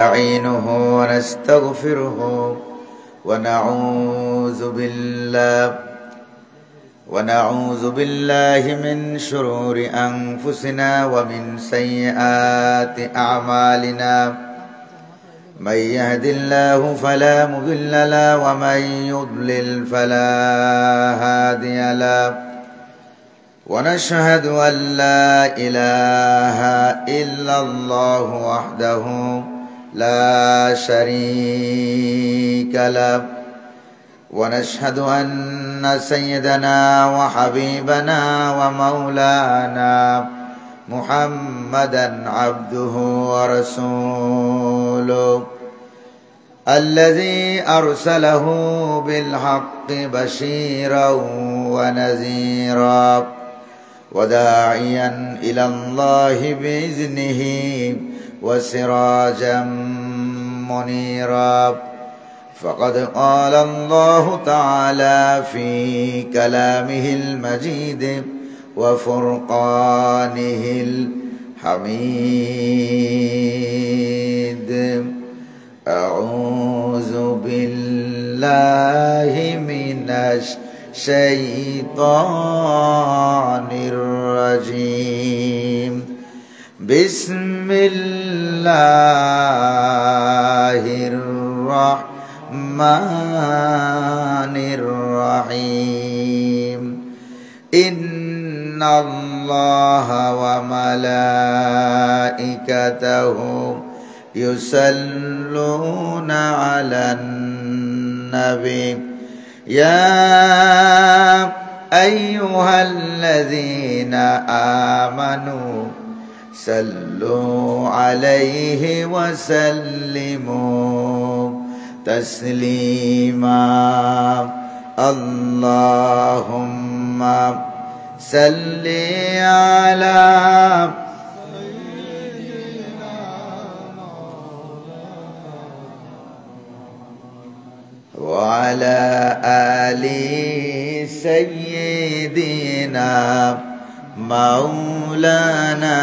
نستعينه ونستغفره ونعوذ بالله من شرور أنفسنا ومن سيئات أعمالنا من يهد الله فلا مضل له ومن يضلل فلا هادي له ونشهد أن لا إله إلا الله وحده لا شريك له ونشهد أن سيدنا وحبيبنا ومولانا محمدا عبده ورسوله الذي أرسله بالحق بشيرا ونذيرا وداعيا إلى الله بإذنه وسراجا منيرا فقد قال الله تعالى في كلامه المجيد وفرقانه الحميد أعوذ بالله من الشيطان الرجيم بسم الله الرحمن الرحيم إن الله وملائكته يصلون على النبي يا أيها الذين آمنوا صلوا عليه وسلموا تسليما اللهم صل على وعلى آل سيدنا মাওলানা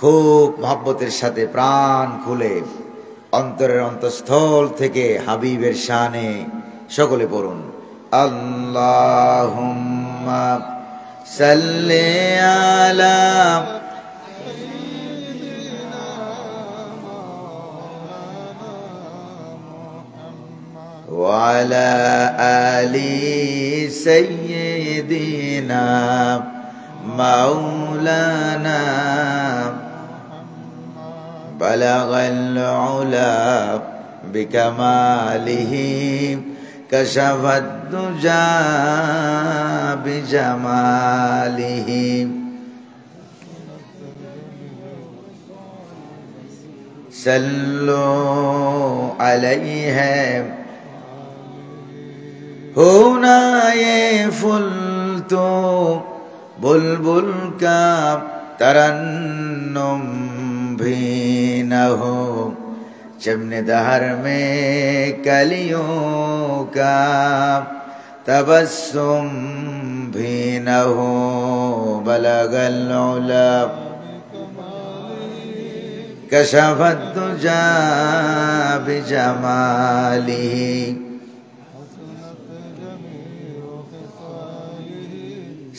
খুব মহব্বতের সাথে প্রাণ খুলে অন্তরের অন্তঃস্থল থেকে হাবিবের শানে সকলে পড়ুন আল্লাহুম্মা সাল্লি আলা وعلى آل سيدنا مولانا بلغ العلا بكماله كشف الدجى بجماله صلوا عليه होना ये फुल तो बुलबुल का तरन्नुम भी न हो चमने दहर में कलियों का तबस्सुम भी न हो बलगल उला कशफत दुजा बिजमालिही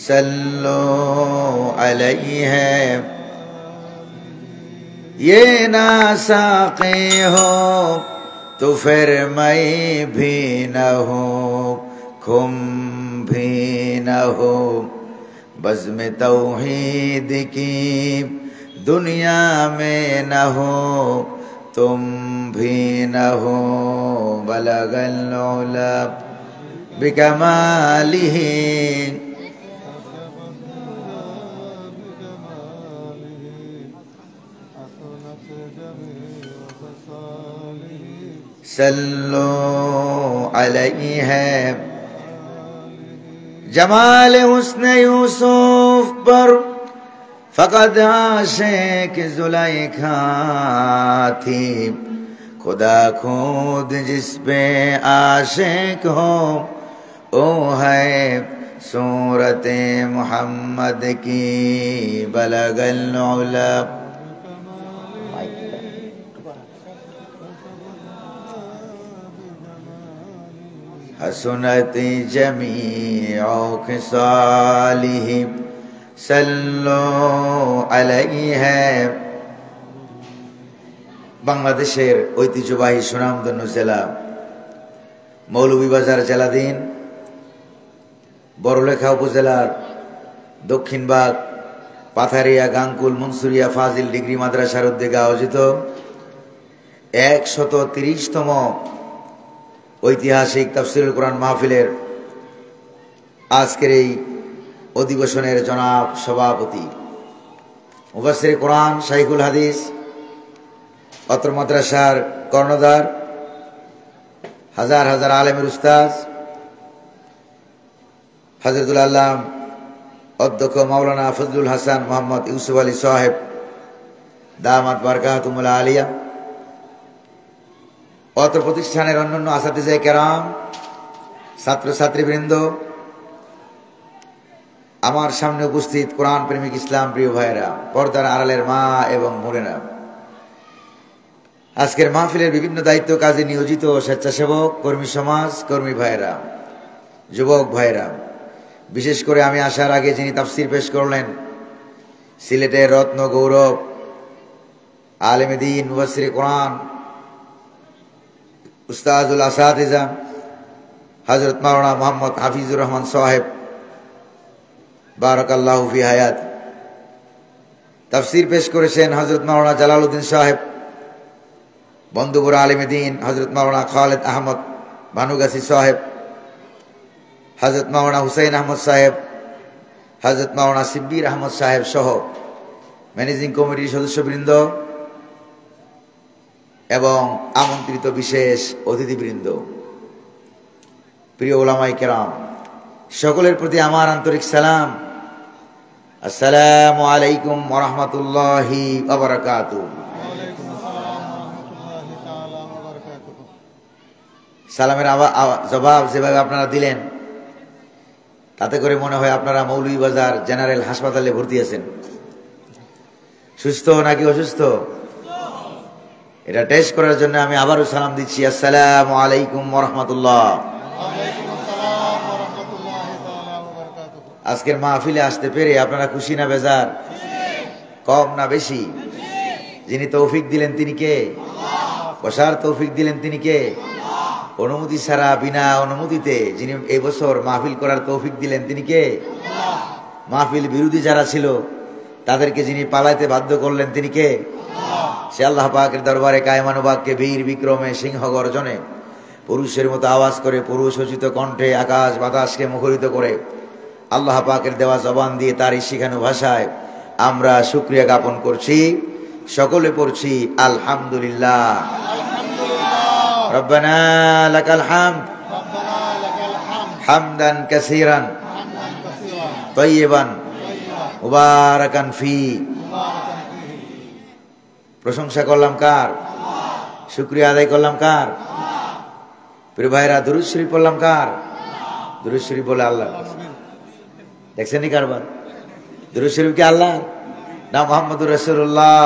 सल्लो अलैहि ये ना साक़ी हो तो फिर मैं भी न हो खुम भी न हो बज़्म तौहीद की दुनिया में न हो तुम भी न हो बलगल उला बिकमालिही सल्लो अलैहि जमाल हुस्न यूसुफ पर फ़क़त आशिक़ ज़ुलैखा थी खुदा खुद जिस पे आशिक़ हो ओ है सूरत मोहम्मद की बलगल उला حسنت جميع خصاله صلوا عليه। বাংলাদেশের ঐতিহ্যবাহী সুনামধন্য জেলা মৌলভীবাজার জেলাধীন বড়লেখা উপজেলার দক্ষিণবাগ পাথারিয়া গাংকুল মনসুরিয়া ফাজিল ডিগ্রি মাদ্রাসার উদ্যোগে আয়োজিত 130তম ঐতিহাসিক তাফসীরুল কোরআন মাহফিলের আজকের এই অধিবেশনের জনাব সভাপতি মুফাসসির কোরআন শাইখুল হাদিস অত্র মাদ্রাসার কর্ণধার হাজার হাজার আলেমের উস্তাদ হযরতুল আল্লাম অধ্যক্ষ মাওলানা ফজলুল হাসান মোহাম্মদ ইউসুফ আলী সাহেব দামাত বারকাতুহুল আলিয়া, অত্র প্রতিষ্ঠানের অন্যান্য আসাতিজায়ে কেরাম, ছাত্রছাত্রীবৃন্দ, আমার সামনে উপস্থিত কোরআন প্রেমিক ইসলাম প্রিয় ভাইয়েরা, পর্দার আড়ালের মা এবং বোনেরা, আজকের মাহফিলের বিভিন্ন দায়িত্ব কাজে নিয়োজিত স্বেচ্ছাসেবক, কর্মী সমাজ, কর্মী ভাইয়েরা, যুবক ভাইয়েরা, বিশেষ করে আমি আসার আগে যিনি তাফসীর পেশ করলেন, সিলেটের রত্ন গৌরব আলেম দ্বীন মুফাসসির কোরআন উস্তাদুল আসাতিজা হযরত মাওলানা মোহাম্মদ হাফিজুর রহমান সাহেব বারাকাল্লাহু ফি হায়াত। তাফসীর পেশ করেছেন হযরত মাওলানা জালালউদ্দিন সাহেব, বন্ধুপুর আলেম দ্বীন হযরত মাওলানা খালেদ আহমদ ভানুগাছি সাহেব, হযরত মাওলানা হুসাইন আহমদ সাহেব, হযরত মাওলানা সিব্বির আহমদ সাহেব সহ ম্যানেজিং কমিটির সদস্যবৃন্দ এবং আমন্ত্রিত বিশেষ অতিথিবৃন্দ, প্রিয় উলামায়ে কেরাম, সকলের প্রতি আমার আন্তরিক সালাম। আসসালামু আলাইকুম ওয়া রাহমাতুল্লাহি ওয়া বারাকাতুহু। সালামের জবাব যেভাবে আপনারা দিলেন তাতে করে মনে হয় আপনারা মৌলভীবাজার জেনারেল হাসপাতালে ভর্তি আছেন। সুস্থ নাকি অসুস্থ এটা টেস্ট করার জন্য আমি আবারও সালাম দিচ্ছি। আসসালামু আলাইকুম ওয়া রাহমাতুল্লাহ। আজকের মাহফিলে আসতে পেরে আপনারা খুশি না বেজার? কম না বেশি? যিনি তৌফিক দিলেন তিনি কে? বসার তৌফিক দিলেন তিনি কে? অনুমতি ছাড়া বিনা অনুমতিতে যিনি এই বছর মাহফিল করার তৌফিক দিলেন তিনি কে? মাহফিল বিরোধী যারা ছিল তাদেরকে যিনি পালাইতে বাধ্য করলেন তিনি কে? সে আল্লাহ পাকের দরবারে কায়মানুবাগকে বীর বিক্রমে সিংহ গর্জনে পুরুষের মতো আওয়াজ করে পুরুষোচিত কণ্ঠে আকাশ বাতাসকে মুখরিত করে আল্লাহ পাকের দেওয়া জবান দিয়ে তারই শিখানো ভাষায় আমরা শুকরিয়া জ্ঞাপন করছি। সকলে পড়ছি আলহামদুলিল্লাহ। রব্বানা লাকাল হামদ হামদান কাসীরান তাইয়িবান মুবারাকান ফি। প্রশংসা করলাম কার? শুকরিয়া আদায় করলাম কার? প্রিয় ভাইরা, দুরূদ শরীফ পড়লাম কার? দুরূদ শরীফ বলে আল্লাহ। দেখছেন নি কারবার? দুরূদ শরীফ কি আল্লাহ না মুহাম্মদুর রাসূলুল্লাহ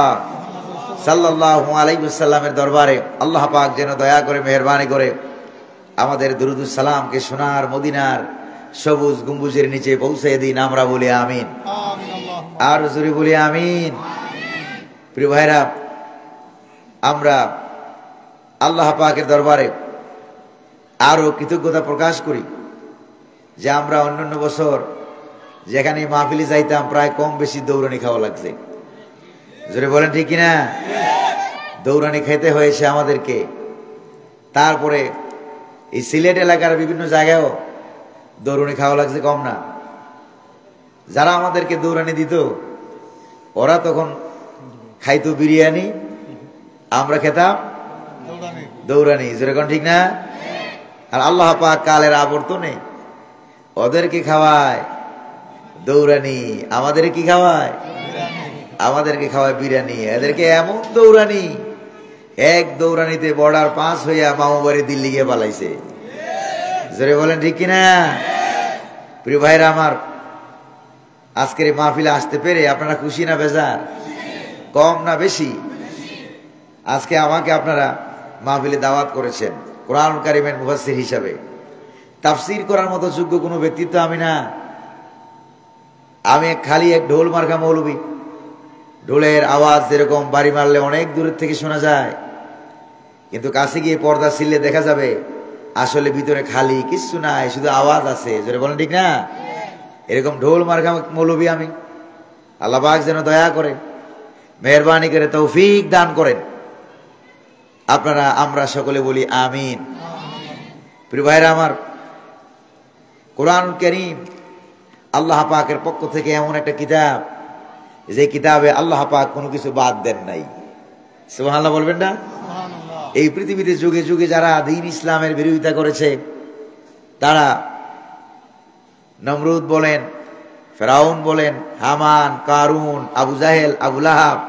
সাল্লাল্লাহু আলাইহি ওয়াসাল্লামের দরবারে আল্লাহ পাক যেন দয়া করে মেহেরবানি করে আমাদের দুরূদুস সালামকে সোনার মদিনার সবুজ গম্বুজের নিচে পৌঁছে দিন। আমরা বলি আমিন। আর জোরে বলি আমিন। প্রিয় ভাইরা, আমরা আল্লাহ পাকের দরবারে আরো কৃতজ্ঞতা প্রকাশ করি যে আমরা অন্যান্য বছর যেখানে মাহফিলে যাইতাম প্রায় কম বেশি দৌড়ানি খাওয়া লাগছে। জোরে বলেন ঠিক কিনা? দৌড়ানি খেতে হয়েছে আমাদেরকে। তারপরে এই সিলেট এলাকার বিভিন্ন জায়গায়ও দৌড়ানি খাওয়া লাগছে, কম না। যারা আমাদেরকে দৌড়ানি দিত ওরা তখন খাইতো বিরিয়ানি, আমরা খেতাম দৌড়ানি। যেরকম ঠিক না? আর আল্লাহ পাক কালের আবর্তনে ওদেরকে খাওয়ায় দৌড়ানি, আমাদের কি খাওয়ায়? আমাদেরকে খাওয়ায় বিরিয়ানি। এদেরকে এমন দৌড়ানি, এক দৌড়ানিতে বর্ডার পাস হইয়া মামু বাড়ি দিল্লি গিয়ে পালাইছে। জোরে বলেন ঠিক কিনা? প্রিয় ভাইরা আমার, আজকের এই মাহফিলে আসতে পেরে আপনারা খুশি না বেজার? কম না বেশি? আজকে আমাকে আপনারা মাহফিলে দাওয়াত করেছেন কোরআন কারীমের মুফাসসির হিসাবে। তাফসীর করার মতো যোগ্য কোনো ব্যক্তিত্ব আমি না। আমি খালি এক ঢোল মার্কা মৌলবী। ঢোলের আওয়াজ যেরকম বাড়ি মারলে অনেক দূরের থেকে শোনা যায়, কিন্তু কাছে গিয়ে পর্দা ছিললে দেখা যাবে আসলে ভিতরে খালি, কিচ্ছু নাই, শুধু আওয়াজ আছে। জোরে বলেন ঠিক না? এরকম ঢোল মার্কা মৌলবী আমি। আল্লাহ পাক যেন দয়া করেন, মেহেরবানি করে তৌফিক দান করেন। আপনারা আমরা সকলে বলি আমিন। প্রিয় ভাইরা আমার, কোরআন কারীম আল্লাহ পাকের পক্ষ থেকে এমন একটা কিতাব, যে কিতাবে আল্লাহ পাক কোনো কিছু বাদ দেন নাই। সুবহানাল্লাহ বলবেন না? এই পৃথিবীতে যুগে যুগে যারা দ্বীন ইসলামের বিরোধিতা করেছে, তারা নমরুদ বলেন, ফেরাউন বলেন, হামান, কারুন, আবু জাহেল, আবু লাহাব,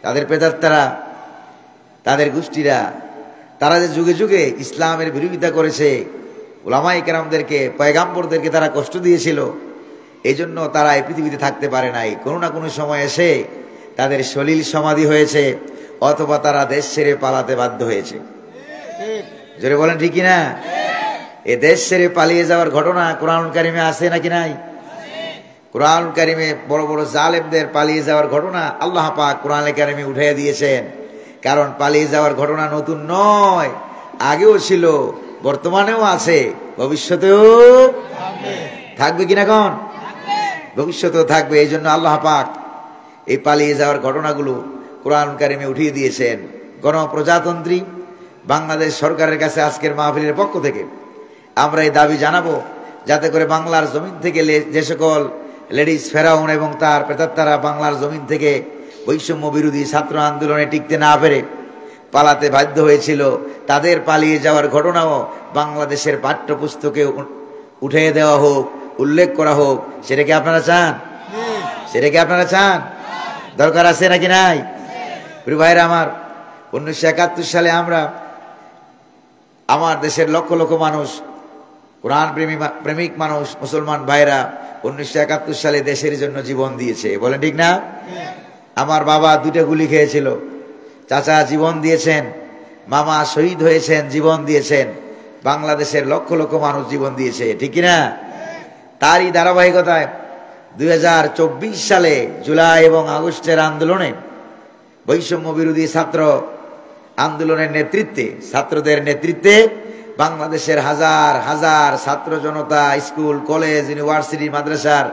তাদের প্রেতাত্মারা, তাদের গোষ্ঠীরা, তারা যে যুগে যুগে ইসলামের বিরোধিতা করেছে, উলামায়ে কেরামদেরকে, পয়গাম্বরদেরকে তারা কষ্ট দিয়েছিল, এই জন্য তারা এই পৃথিবীতে থাকতে পারে নাই। কোনো না কোনো সময় এসে তাদের সলিল সমাধি হয়েছে, অথবা তারা দেশ ছেড়ে পালাতে বাধ্য হয়েছে। জোরে বলেন ঠিক কিনা? এ দেশ ছেড়ে পালিয়ে যাওয়ার ঘটনা কোরআন কারীমে আছে নাকি নাই? কোরআন কারীমে বড় বড় জালেমদের পালিয়ে যাওয়ার ঘটনা আল্লাহ পাক কোরআন কারীমে উঠাইয়া দিয়েছেন। কারণ পালিয়ে যাওয়ার ঘটনা নতুন নয়, আগেও ছিল, বর্তমানেও আছে, ভবিষ্যতেও থাকবে কিনা? কোন ভবিষ্যতেও থাকবে। এই জন্য আল্লাহ পাক এই পালিয়ে যাওয়ার ঘটনাগুলো কোরআন কারীমে উঠিয়ে দিয়েছেন। গণপ্রজাতন্ত্রী বাংলাদেশ সরকারের কাছে আজকের মাহফিলের পক্ষ থেকে আমরা এই দাবি জানাবো, যাতে করে বাংলার জমিন থেকে যে সকল লেডিস ফেরাউন এবং তার প্রেতাত্মারা বাংলার জমিন থেকে বৈষম্য বিরোধী ছাত্র আন্দোলনে টিকতে না পেরে পালাতে বাধ্য হয়েছিল, তাদের পালিয়ে যাওয়ার ঘটনাও বাংলাদেশের পাঠ্যপুস্তকে উঠিয়ে দেওয়া হোক, উল্লেখ করা হোক। সেটা কি আপনারা চান? সেটা কি আপনারা চান? দরকার আছে নাকি নাই? প্রিয় ভাইরা আমার, 1971 সালে আমরা, আমার দেশের লক্ষ লক্ষ মানুষ, কোরআন প্রেমিক মানুষ, মুসলমান ভাইরা 1971 সালে দেশের জন্য জীবন দিয়েছে। বলেন ঠিক না? আমার বাবা 2টা গুলি খেয়েছিল, চাচা জীবন দিয়েছেন, মামা শহীদ হয়েছেন, জীবন দিয়েছেন, বাংলাদেশের লক্ষ লক্ষ মানুষ জীবন দিয়েছে, ঠিক কিনা? তারই ধারাবাহিকতায় 2024 সালে জুলাই এবং আগস্টের আন্দোলনে, বৈষম্য বিরোধী ছাত্র আন্দোলনের নেতৃত্বে, ছাত্রদের নেতৃত্বে বাংলাদেশের হাজার হাজার ছাত্র জনতা, স্কুল, কলেজ, ইউনিভার্সিটি, মাদ্রাসার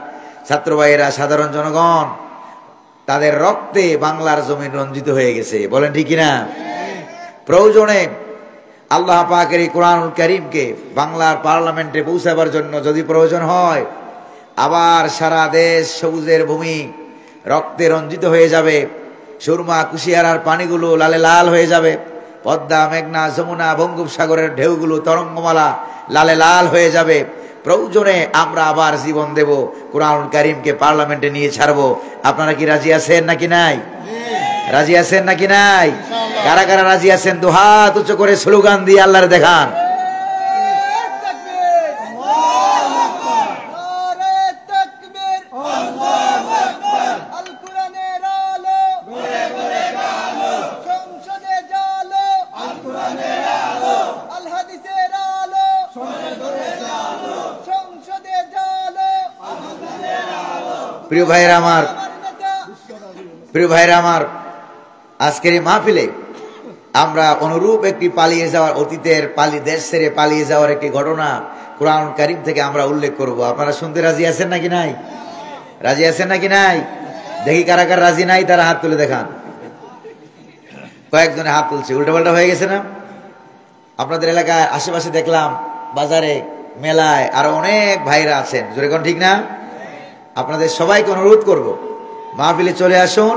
ছাত্র ভাইয়েরা, সাধারণ জনগণ, তাদের রক্তে বাংলার জমিন রঞ্জিত হয়ে গেছে। বলেন ঠিক কিনা? প্রয়োজনে আল্লাহ পাকের এই কোরআনুল কারীমকে বাংলার পার্লামেন্টে পৌঁছাবার জন্য যদি প্রয়োজন হয়, আবার সারা দেশ সবুজের ভূমি রক্তে রঞ্জিত হয়ে যাবে, সুরমা কুশিয়ারার পানিগুলো লালে লাল হয়ে যাবে, পদ্মা, মেঘনা, যমুনা, বঙ্গোপসাগরের ঢেউগুলো, তরঙ্গমালা লালে লাল হয়ে যাবে। প্রয়োজনে আমরা আবার জীবন দেব, কোরআনুল কারীমকে পার্লামেন্টে নিয়ে ছাড়বো। আপনারা কি রাজি আছেন নাকি নাই? রাজি আছেন নাকি নাই? কারা কারা রাজি আছেন? দুহাত উঁচু করে স্লোগান দিয়ে আল্লাহর দেখান। প্রিয় ভাইরা আমার, প্রিয় ভাইরা আমার, আজকের এই মাহফিলে আমরা অনুরূপ একটি পালিয়ে যাওয়ার, অতীতের দেশ ছেড়ে পালিয়ে যাওয়ার একটি ঘটনা কোরআন কারীম থেকে আমরা উল্লেখ করব। আপনারা শুনতে রাজি আছেন নাকি নাই? রাজি আছেন নাকি নাই? দেখি কারা কারা রাজি নাই, তারা হাত তুলে দেখান। কয়েকজনে হাত তুলছে। উল্টাপাল্টা হয়ে গেছে না? আপনাদের এলাকায় আশেপাশে দেখলাম, বাজারে, মেলায় আরো অনেক ভাইরা আছেন। জোরে কোন ঠিক না? আপনাদের সবাইকে অনুরোধ করব, মাহফিলে চলে আসুন।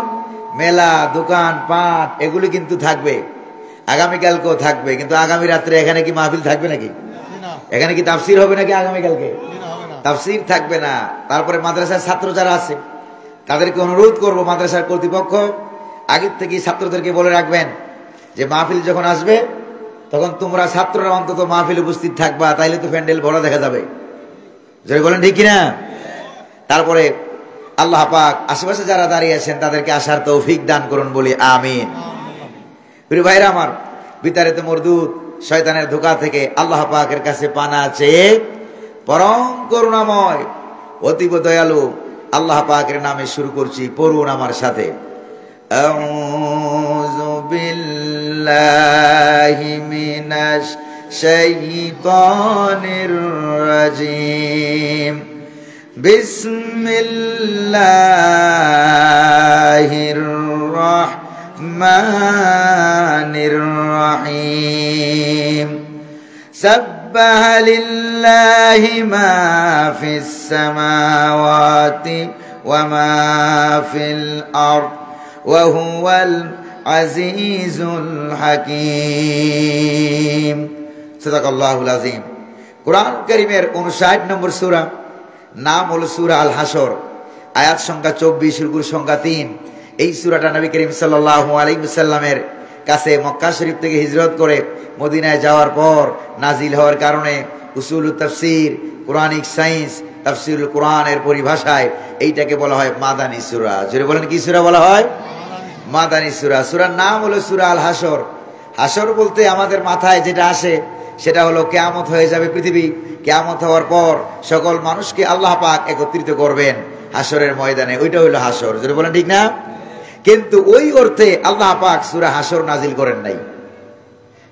মেলা, দোকান পাট এগুলি কিন্তু থাকবে, আগামীকালকেও থাকবে। কিন্তু আগামী রাত্রে এখানে কি মাহফিল থাকবে নাকি? এখানে কি তাফসীর হবে নাকি আগামীকালকে? তাফসীর থাকবে না। তারপরে মাদ্রাসার ছাত্র যারা আছে তাদেরকে অনুরোধ করব, মাদ্রাসার কর্তৃপক্ষ আগের থেকে ছাত্রদেরকে বলে রাখবেন যে মাহফিল যখন আসবে তখন তোমরা ছাত্ররা অন্তত মাহফিল উপস্থিত থাকবা, তাইলে তো প্যান্ডেল ভরা দেখা যাবে। যদি বলেন ঠিক কিনা? তারপরে আল্লাহ পাক আশেপাশে যারা দাঁড়িয়ে আছেন তাদেরকে আসার তৌফিক দান করুন, বলি আমিন। প্রিয় ভাইরা আমার, বিতাড়িত মরদুদ শয়তানের ধোঁকা থেকে আল্লাহ পাকের কাছে পানা চেয়ে পরম করুণাময় অতীব দয়ালু আল্লাহ পাকের নামে শুরু করছি, পড়ুন আমার সাথে। আউযু বিল্লাহি মিনাশ শাইতানির রাজিম। বিসমিল্লাহির রাহমানির রাহিম। সাব্বাহা লিল্লাহি মা ফিস সামাওয়াতি ওয়া মা ফিল আরদ ওয়া হুয়াল আজিজুল হাকীম। সাদাকাল্লাহুল আযীম। কোরআন কারীমের 59 নম্বর সূরা, নাম হলো সূরা আল হাসর, আয়াত সংখ্যা 24, রুকুর সংখ্যা 3। এই সূরাটা নবী করিম সাল্লাল্লাহু আলাইহি ওয়াসাল্লামের কাছে মক্কা শরীফ থেকে হিজরত করে মদিনায় যাওয়ার পর নাজিল হওয়ার কারণে উসুলুত তাফসীর, কোরআনিক সায়েন্স, তাফসীরুল কোরআনের পরিভাষায় এইটাকে বলা হয় মাদানী সূরা। জোরে বলেন কি সূরা বলা হয়? মাদানী সূরা। সূরার নাম হলো সূরা আল হাসর। হাসর বলতে আমাদের মাথায় যেটা আসে সেটা হলো কিয়ামত হয়ে যাবে পৃথিবী। কিয়ামত হওয়ার পর সকল মানুষকে আল্লাহ পাক একত্রিত করবেন হাসরের ময়দানে, ওইটা হলো হাসর। যদি বলেন ঠিক না? কিন্তু ওই অর্থে আল্লাহ পাক সূরা হাসর নাজিল করেন নাই।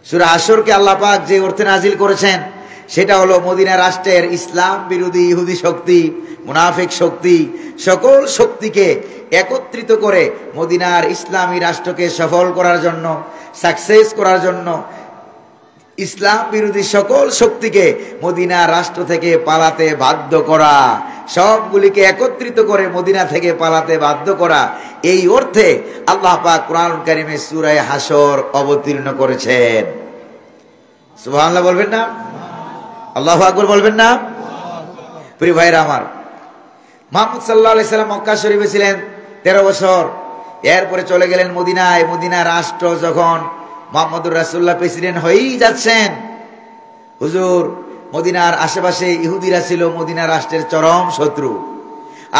সূরা হাসরকে আল্লাহ পাক যে অর্থে নাজিল করেছেন সেটা হলো মদিনা রাষ্ট্রের ইসলাম বিরোধী ইহুদি শক্তি, মুনাফিক শক্তি, সকল শক্তিকে একত্রিত করে মদিনার ইসলামী রাষ্ট্রকে সফল করার জন্য, সাকসেস করার জন্য, ইসলাম বিরোধী সকল শক্তিকে মদিনা রাষ্ট্র থেকে পালাতে বাধ্য করা, সবগুলিকে একত্রিত করে মদিনা থেকে পালাতে বাধ্য করা, এই অর্থে আল্লাহ পাক কোরআনুল কারীমে সূরা হাসর অবতীর্ণ করেছেন। সুবহানাল্লাহ বলবেন না? আল্লাহু আকবার বলবেন না? প্রিয় ভাইরা আমার, মুহাম্মদ সাল্লাল্লাহু আলাইহি সাল্লাম মক্কা শরীফে ছিলেন 13 বছর। এরপরে চলে গেলেন মদিনায়। মদিনা রাষ্ট্র যখন মুহাম্মদুর রাসূলুল্লাহ প্রেসিডেন্ট হয়েই যাচ্ছেন, হুজুর মদিনার আশেপাশে ইহুদিরা ছিল মদিনা রাষ্ট্রের চরম শত্রু।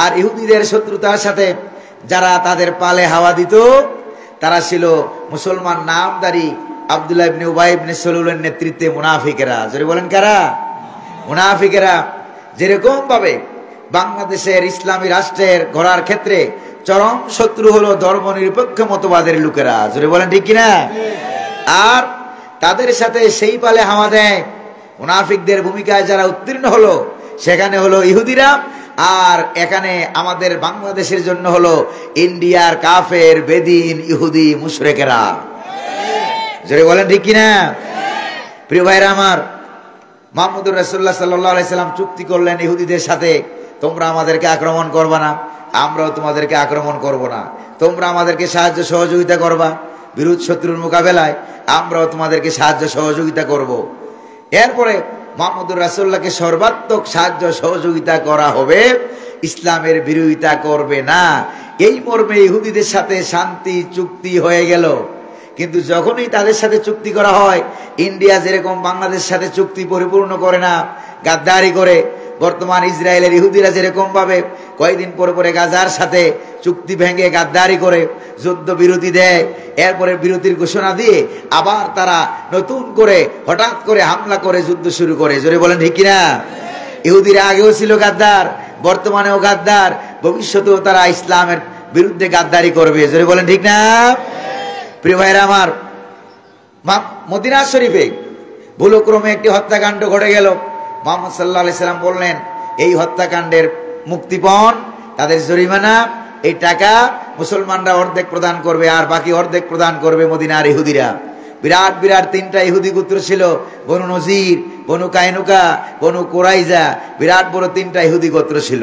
আর ইহুদিদের শত্রুতার সাথে যারা তাদের পালে হাওয়া দিত তারা ছিল মুসলমান নামধারী আব্দুল্লাহ ইবনে উবাই ইবনে সালুলের নেতৃত্বে মুনাফিকেরা। জোরে বলেন কারা? মুনাফিকেরা। যেরকম ভাবে বাংলাদেশের ইসলামী রাষ্ট্রের গড়ার ক্ষেত্রে চরম শত্রু হলো ধর্মনিরপেক্ষ মতবাদের লোকেরা। জোরে বলেন ঠিক কিনা? আর তাদের সাথে সেই পালে হাওয়া দেয় মুনাফিকদের ভূমিকায় যারা উত্তীর্ণ হলো সেখানে হলো ইহুদিরা, আর এখানে আমাদের বাংলাদেশের জন্য হলো ইন্ডিয়ার কাফের, বেদিন, ইহুদি, মুশরিকেরা। জোরে বলেন ঠিক কিনা? প্রিয় ভাইরা আমার, মুহাম্মদুর রাসূলুল্লাহ সাল্লাল্লাহু আলাইহি সাল্লাম চুক্তি করলেন ইহুদিদের সাথে, তোমরা আমাদেরকে আক্রমণ করবা না, আমরাও তোমাদেরকে আক্রমণ করব না। তোমরা আমাদেরকে সাহায্য সহযোগিতা করবা বিরোধ শত্রুর মোকাবেলায়, আমরাও তোমাদেরকে সাহায্য সহযোগিতা করব। এরপরে মুহাম্মদুর রাসূলুল্লাহকে সর্বাত্মক সাহায্য সহযোগিতা করা হবে, ইসলামের বিরোধিতা করবে না। এই মর্মে ইহুদিদের সাথে শান্তি চুক্তি হয়ে গেল। কিন্তু যখনই তাদের সাথে চুক্তি করা হয়, ইন্ডিয়া যেরকম বাংলাদেশের সাথে চুক্তি পরিপূর্ণ করে না, গাদ্দারি করে, বর্তমান ইসরায়েলের ইহুদিরা যেরকম ভাবে কয়েকদিন পরে পরে গাজার সাথে চুক্তি ভেঙে গাদ্দারি করে যুদ্ধ বিরতি দেয়, এরপরে বিরতির ঘোষণা দিয়ে আবার তারা নতুন করে হঠাৎ করে হামলা করে যুদ্ধ শুরু করে। জোরে বলেন ঠিক কিনা? ইহুদিরা আগেও ছিল গাদ্দার, বর্তমানেও গাদ্দার, ভবিষ্যতেও তারা ইসলামের বিরুদ্ধে গাদ্দারি করবে। জোরে বলেন ঠিক না? প্রিয় ভাইরা আমার, মদিনা শরীফে ভুলক্রমে একটি হত্যাকাণ্ড ঘটে গেল। মুহাম্মদ সাল্লাল্লাহু আলাইহি সাল্লাম বললেন, এই হত্যাকাণ্ডের মুক্তিপণ, তাদের জরিমানা, এই টাকা মুসলমানরা অর্ধেক প্রদান করবে আর বাকি অর্ধেক প্রদান করবে মদিনার ইহুদিরা। বিরাট বিরাট 3টা ইহুদি গোত্র ছিল, বনু নজির, বনু কায়নুকা, বনু কুরাইজা, বিরাট বড় 3টা ইহুদি গোত্র ছিল।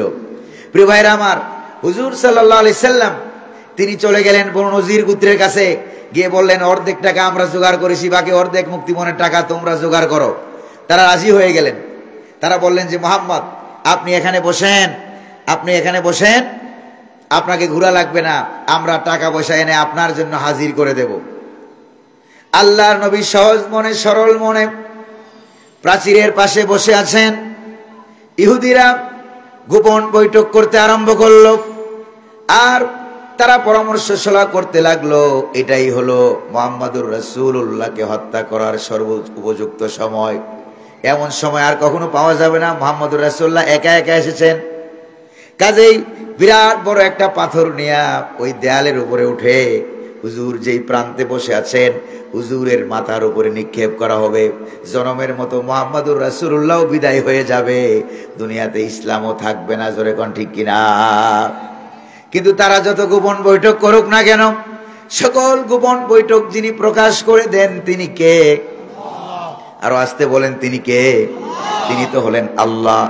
প্রিয় ভাইরা আমার, হুজুর সাল্লাল্লাহু আলাইহি সাল্লাম তিনি চলে গেলেন বনু নজির গোত্রের কাছে, গিয়ে বললেন, অর্ধেক টাকা আমরা জোগাড় করেছি, বাকি অর্ধেক মুক্তিপণের টাকা তোমরা জোগাড় করো। তারা রাজি হয়ে গেলেন। তারা বললেন যে, মুহাম্মদ আপনি এখানে বসেন, আপনি এখানে বসেন, আপনাকে ঘোরা লাগবে না, আমরা টাকা পয়সা এনে আপনার জন্য হাজির করে দেব। আল্লাহর নবী সহজ মনে সরল মনে প্রাচীরের পাশে বসে আছেন। ইহুদিরা গোপন বৈঠক করতে আরম্ভ করল। আর তারা পরামর্শ সলা করতে লাগলো, এটাই হলো মুহাম্মদুর রাসূলুল্লাহকে হত্যা করার সর্ব উপযুক্ত সময়। এমন সময় আর কখনো পাওয়া যাবে না। মুহাম্মদুর রাসূলুল্লাহ একা একা এসেছেন, কাজেই বিরাট বড় একটা পাথর নিয়ে ওই দেয়ালের উপরে উঠে হুজুর যেই প্রান্তে বসে আছেন হুজুরের মাথার উপরে নিক্ষেপ করা হবে। জনমের মতো মুহাম্মদুর রাসূলুল্লাহ বিদায় হয়ে যাবে, দুনিয়াতে ইসলামও থাকবে না। জোরে কোন ঠিক কিনা? কিন্তু তারা যত গোপন বৈঠক করুক না কেন, সকল গোপন বৈঠক যিনি প্রকাশ করে দেন তিনি কে? আরো আসতে বলেন, তিনি কে? তিনি তো হলেন আল্লাহ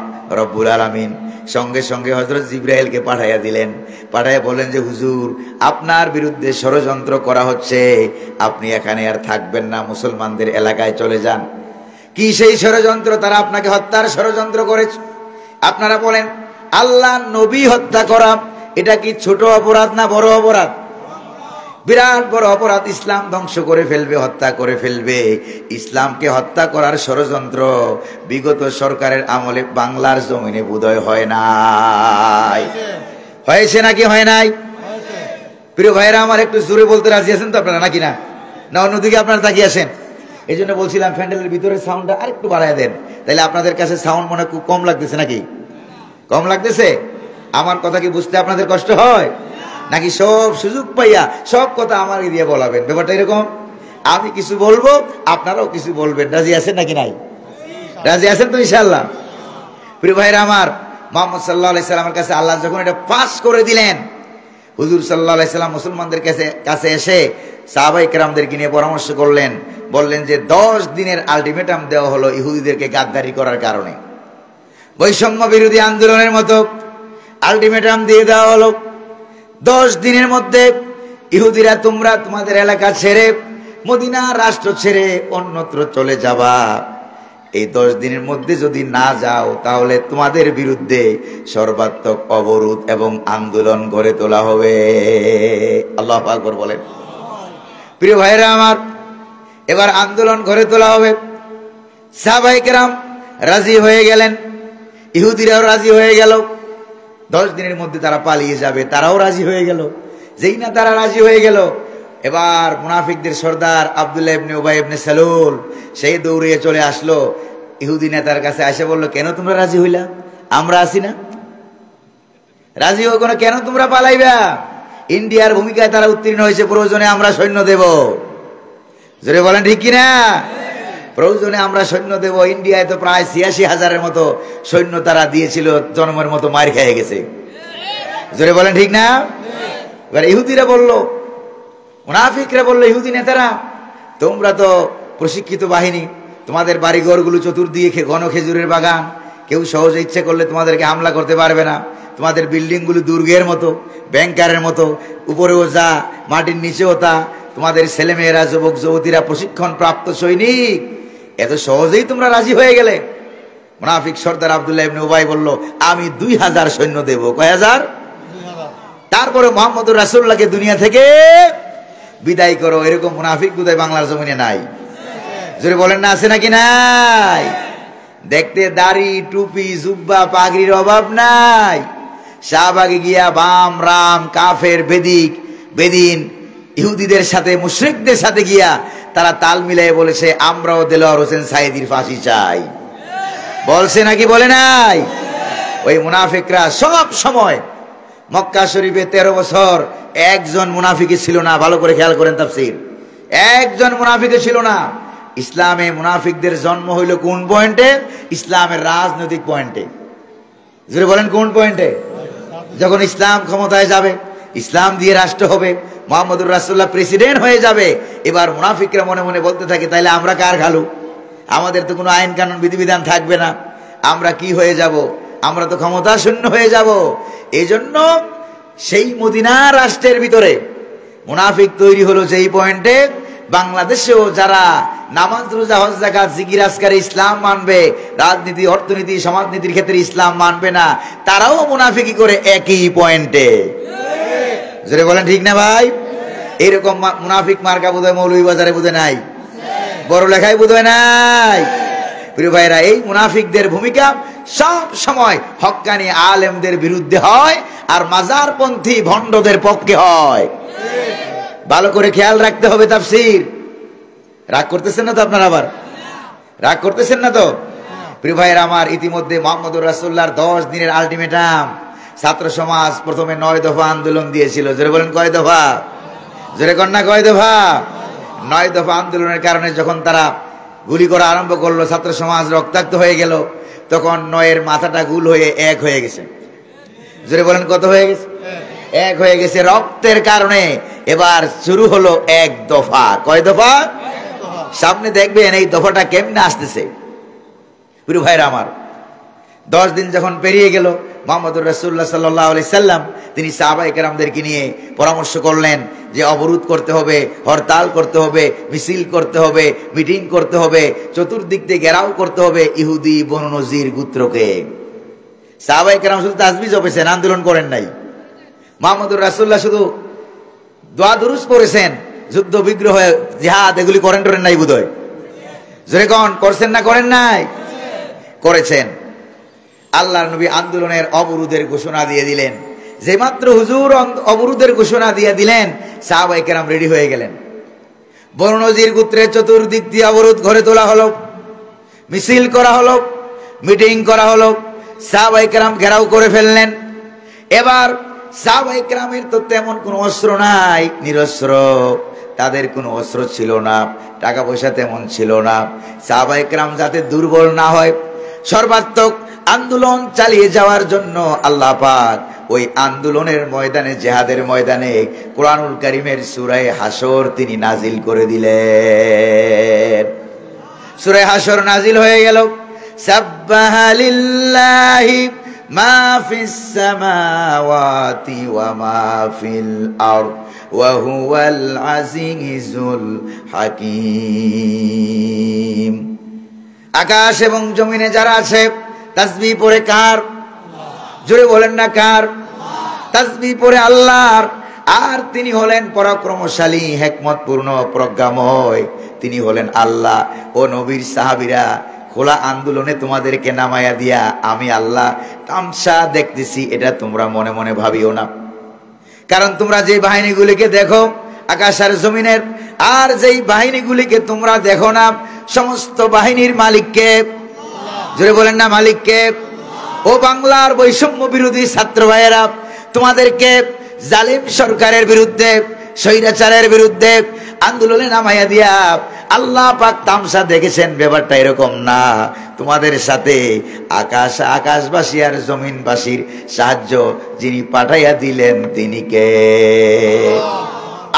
রব্বুল আলামিন। সঙ্গে সঙ্গে হযরত জিবরাইলকে পাঠাইয়া দিলেন, পাঠাইয়া বলেন যে হুজুর আপনার বিরুদ্ধে ষড়যন্ত্র করা হচ্ছে, আপনি এখানে আর থাকবেন না, মুসলমানদের এলাকায় চলে যান। কি সেই ষড়যন্ত্র? তারা আপনাকে হত্যার ষড়যন্ত্র করেছে। আপনারা বলেন আল্লাহ নবী হত্যা করা এটা কি ছোট অপরাধ না বড় অপরাধ? বিরাট বড় অপরাধ। ইসলাম ধ্বংস করে ফেলবে, হত্যা করে ফেলবে। ইসলামকে হত্যা করার ষড়যন্ত্র বিগত সরকারের আমলে বাংলার জমিনে বোধহয় হয় নাই। হয়েছে নাকি হয় নাই? প্রিয় ভাইরা আমার, একটু জোরে বলতে রাজি আছেন তো আপনারা নাকি না? না অন্যদিকে আপনারা তাকিয়ে আসেন? এই জন্য বলছিলাম প্যান্ডেলের ভিতরে সাউন্ডটা আরেকটু বাড়ায় দেন, তাইলে আপনাদের কাছে সাউন্ড মনে খুব কম লাগতেছে নাকি? কম লাগতেছে? আমার কথা কি বুঝতে আপনাদের কষ্ট হয় নাকি সব সুযোগ পাইয়া সব কথা আমার দিয়ে বলাবেন? ব্যাপারটা এরকম, আমি কিছু বলবো আপনারাও কিছু বলবেন। রাজি আছেন নাকি নাই? রাজি আছেন তো ইনশাআল্লাহ? প্রিয় ভাইরা আমার, মুহাম্মদ সাল্লাল্লাহু আলাইহি সাল্লামের কাছে আল্লাহ যখন এটা পাস করে দিলেন, হুজুর সাল্লাল্লাহু আলাইহি সাল্লাম মুসলমানদের কাছে এসে সাহাবায়ে কেরামদেরকে নিয়ে পরামর্শ করলেন। বললেন যে 10 দিনের আলটিমেটাম দেওয়া হলো ইহুদিদেরকে গাদ্দারি করার কারণে। বৈষম্য বিরোধী আন্দোলনের মতো আলটিমেটাম দিয়ে দেওয়া হলো, 10 দিনের মধ্যে ইহুদিরা তোমরা তোমাদের এলাকা ছেড়ে মদিনা রাষ্ট্র ছেড়ে অন্যত্র চলে যাবা। এই 10 দিনের মধ্যে যদি না যাও তাহলে তোমাদের বিরুদ্ধে সর্বাত্মক অবরোধ এবং আন্দোলন গড়ে তোলা হবে। আল্লাহু আকবার বলেন। প্রিয় ভাইরা আমার, এবার আন্দোলন গড়ে তোলা হবে। সাহাবায়ে কেরাম রাজি হয়ে গেলেন, ইহুদিরাও রাজি হয়ে গেল। 10 দিনের মধ্যে তারা পালিয়ে যাবে, তারাও রাজি হয়ে গেল। যেই না তারা রাজি হয়ে গেল, এবার মুনাফিকদের সর্দার আব্দুল্লাহ ইবনে উবাই ইবনে সালুল সেই দৌড়িয়ে চলে আসলো ইহুদি নেতার কাছে, এসে বলল কেন তোমরা রাজি হইলা? আমরা আছি না? রাজি হোক না, কেন তোমরা পালাইবা? ইন্ডিয়ার ভূমিকায় তারা উত্তীর্ণ হয়েছে, প্রয়োজনে আমরা সৈন্য দেব। জোরে বলেন ঠিক কিনা? প্রয়োজনে আমরা সৈন্য দেব। ইন্ডিয়ায় তো প্রায় ৮৬,০০০-এর মতো সৈন্য তারা দিয়েছিল, জন্মের মতো মার খেয়ে গেছে। জোরে বলেন ঠিক না? এবার ইহুদিরা বলল, মুনাফিকরা বলল, ইহুদি নেতারা তোমরা তো প্রশিক্ষিত বাহিনী, তোমাদের বাড়িঘরগুলো চতুর্দিকে ঘন খেজুরের বাগান, কেউ সহজে ইচ্ছে করলে তোমাদেরকে হামলা করতে পারবে না। তোমাদের বিল্ডিংগুলো দুর্গের মতো, ব্যাংকারের মতো, উপরেও যা মাটির নিচেও তা। তোমাদের ছেলেমেয়েরা যুবক যুবতীরা প্রশিক্ষণ প্রাপ্ত সৈনিক, এত সহজেই তোমরা রাজি হয়ে গেলে? মুনাফিক সর্দার আব্দুল্লাহ ইবনে উবাই বলল, আমি ২০০০ সৈন্য দেব। কয় হাজার? তারপরে মুহাম্মদুর রাসূলুল্লাহকে দুনিয়া থেকে বিদায় করো। এরকম মুনাফিক বোধহয় বাংলার জমিনে নাই। জোরে বলেন না, আছে নাকি নাই? দেখতে দাড়ি টুপি জুব্বা পাগড়ির অভাব নাই। শাহবাগে গিয়া বাম রাম কাফের বেদিন ইহুদিদের সাথে মুশরিকদের সাথে গিয়া তারা তাল মিলাই বলেছে আমরাও দেলোয়ার হোসেন সাইদির ফাঁসি চাই। বলছে নাকি বলে নাই? ওই মুনাফিকরা সব সময় মক্কা শরীফে 13 বছর একজন মুনাফিকই ছিল না। ভালো করে খেয়াল করেন তাফসীর, একজন মুনাফিকই ছিল না। ইসলামে মুনাফিকদের জন্ম হইল কোন পয়েন্টে? ইসলামের রাজনৈতিক পয়েন্টে। জোরে বলেন কোন পয়েন্টে? যখন ইসলাম ক্ষমতায় যাবে, ইসলাম দিয়ে রাষ্ট্র হবে, মুহাম্মদুর রাসূলুল্লাহ প্রেসিডেন্ট হয়ে যাবে, এবার মুনাফিকরা মনে মনে বলতে থাকে তাইলে আমরা কার ঘালু? আমাদের তো কোনো আইন কানুন বিধিবিধান থাকবে না, আমরা কি হয়ে যাব? আমরা তো ক্ষমতা শূন্য হয়ে যাব। এই জন্য সেই মদিনা রাষ্ট্রের ভিতরে মুনাফিক তৈরি হলো যেই পয়েন্টে বাংলাদেশেও যারা নামাজ রোজা হজ যাকাত জিকির আজকারে ইসলাম মানবে, রাজনীতি অর্থনীতি সমাজনীতির ক্ষেত্রে ইসলাম মানবে না, তারাও মুনাফিকি করে একই পয়েন্টে। জোরে বলেন ঠিক না ভাই? এইরকম মুনাফিক মার্কা বোধহয় মৌলভীবাজারে বোধহয় নাই, বড় লেখায় বোধহয় নাই। প্রিয় ভাইরা, এই মুনাফিকদের ভূমিকা সব সময় হক্কানি আলেমদের বিরুদ্ধে হয় আর মাজারপন্থী ভণ্ডদের পক্ষে হয়। ভালো করে খেয়াল রাখতে হবে। তাফসীর রাগ করতেছেন না তো আপনারা? আবার রাগ করতেছেন না তো? প্রিয় ভাইয়ের আমার, ইতিমধ্যে মুহাম্মদুর রাসূলুল্লাহর 10 দিনের আলটিমেটাম ছাত্র সমাজ প্রথমে 9 দফা আন্দোলন দিয়েছিল। জোরে বলেন কয় দফা? জোরে কন্যা কয় দফা? 9 দফা আন্দোলনের কারণে যখন তারা গুলি করা আরম্ভ করলো, ছাত্র সমাজ রক্তাক্ত হয়ে গেল, তখন 9-এর মাথাটা গুল হয়ে 1 হয়ে গেছে। জোরে বলেন কত হয়ে গেছে? 1 হয়ে গেছে। রক্তের কারণে এবার শুরু হলো 1 দফা। কয় দফা? সামনে দেখবেন এই দফাটা কেমনে আসতেছে। প্রিয় ভাইরা আমার, 10 দিন যখন পেরিয়ে গেল, মুহাম্মদুর রাসূলুল্লাহ সাল্লাল্লাহু আলাইহি সাল্লাম তিনি সাহাবায়ে কেরামদেরকে নিয়ে পরামর্শ করলেন যে অবরোধ করতে হবে, হরতাল করতে হবে, মিছিল করতে হবে, মিটিং করতে হবে, চতুর্দিক দিয়ে ঘেরাও করতে হবে ইহুদি বনু নজির গোত্রকে। সাহাবায়ে কেরাম শুধু তাসবিহ জপেছেন, আন্দোলন করেন নাই। মুহাম্মদুর রাসূলুল্লাহ শুধু দোয়া দুরূদ পড়েছেন, যুদ্ধ বিগ্রহ জিহাদ এগুলি করেন নাই বোধহয়। জোরে কোন করছেন না করেন নাই? করেছেন। আল্লাহর নবী আন্দোলনের অবরোধের ঘোষণা দিয়ে দিলেন। যে মাত্র হুজুর অবরোধের ঘোষণা দিয়ে দিলেন, সাহাবায়ে কেরাম রেডি হয়ে গেলেন। বনু নজির গোত্রের চতুর্দিক দিয়ে অবরোধ গড়ে তোলা হলো, মিছিল করা হলো, মিটিং করা হলো, সাহাবায়ে কেরাম ঘেরাও করে ফেললেন। এবার সাহাবায়ে কেরামের তো তেমন কোনো অস্ত্র নাই, নিরস্ত্র, তাদের কোনো অস্ত্র ছিল না, টাকা পয়সা তেমন ছিল না। সাহাবায়ে কেরাম যাতে দুর্বল না হয়, সর্বাত্মক আন্দোলন চালিয়ে যাওয়ার জন্য আল্লাহ পাক ওই আন্দোলনের ময়দানে, জিহাদের ময়দানে কোরআনুল কারীমের সূরা হাসর তিনি নাজিল করে দিলেন। সূরা হাসর নাজিল হয়ে গেল। সাব্বাহা লিল্লাহি মা ফিস সামাওয়াতি ওয়া মা ফিল আরদ ওয়া হুয়াল আজিজুল হাকীম। আকাশ এবং জমিনে যারা আছে তাসবিহ পড়ে কার? জোরে বলেন না কার? তাসবিহ পড়ে আল্লাহর। আর তিনি হলেন পরাক্রমশালী, হিকমতপূর্ণ, প্রজ্ঞাময়, তিনি হলেন আল্লাহ। ও নবীর সাহাবীরা, খোলা আন্দোলনে তোমাদেরকে নামায়া দিয়া আমি আল্লাহ তামসা দেখতেছি, এটা তোমরা মনে মনে ভাবিও না। কারণ তোমরা যে বাহিনীগুলিকে দেখো আকাশ আর জমিনের, আর যেই বাহিনীগুলিকে তোমরা দেখো না, সমস্ত বাহিনীর মালিককে। জোরে বলেন না মালিককে? ও বাংলার বৈষম্য বিরোধী ছাত্র ভাইয়েরা, তোমাদেরকে জালিম সরকারের বিরুদ্ধে, স্বৈরাচারের বিরুদ্ধে আন্দোলনে নামাইয়া দিয়া আল্লাহ পাক তামসা দেখেছেন। ব্যাপারটা এরকম না, তোমাদের সাথে আকাশবাসী আর জমিনবাসীর সাহায্য যিনি পাঠাইয়া দিলেন তিনি কে?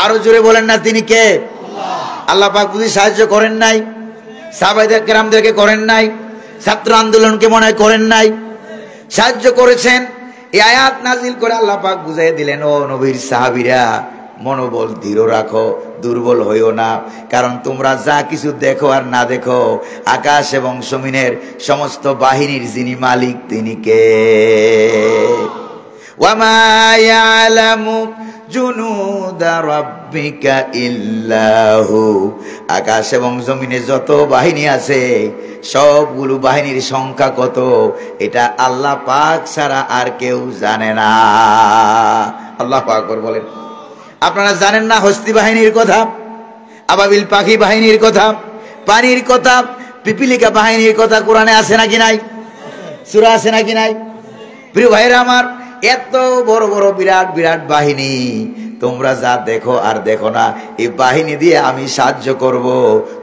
আরো জোরে বলেন না তিনি কে? আল্লাহ পাক বুঝি সাহায্য করেন নাই? সাহাবায়ে কেরামদেরকে করেন নাই? ছাত্র আন্দোলনকে মনে হয় করেন নাই? সাহায্য করেছেন। এই আয়াত নাজিল করে আল্লাহ পাক বুঝাই দিলেন, ও নবীর সাহাবীরা, মনোবল দৃঢ় রাখো, দুর্বল হইও না। কারণ তোমরা যা কিছু দেখো আর না দেখো, আকাশ এবং জমিনের সমস্ত বাহিনীর যিনি মালিক তিনি কে? ওয়া মা ইয়ালামু জুনুদা রাব্বিকা ইল্লাহু। আকাশ এবং জমিনে যত বাহিনী আছে, সবগুলো বাহিনীর সংখ্যা কত, এটা আল্লাহ পাক ছাড়া আর কেউ জানে না। আল্লাহু আকবার বলেন। আপনারা জানেন না হস্তি বাহিনীর কথা, আবাবিল পাখি বাহিনীর কথা, পানির কথা, পিপিলিকা বাহিনীর কথা কোরআনে আছে নাকি নাই? সূরা আছে নাকি নাই? প্রিয় ভাইরা আমার, এত বড় বড় বিরাট বিরাট বাহিনী, তোমরা যা দেখো আর দেখো না, এই বাহিনী দিয়ে আমি সাহায্য করব।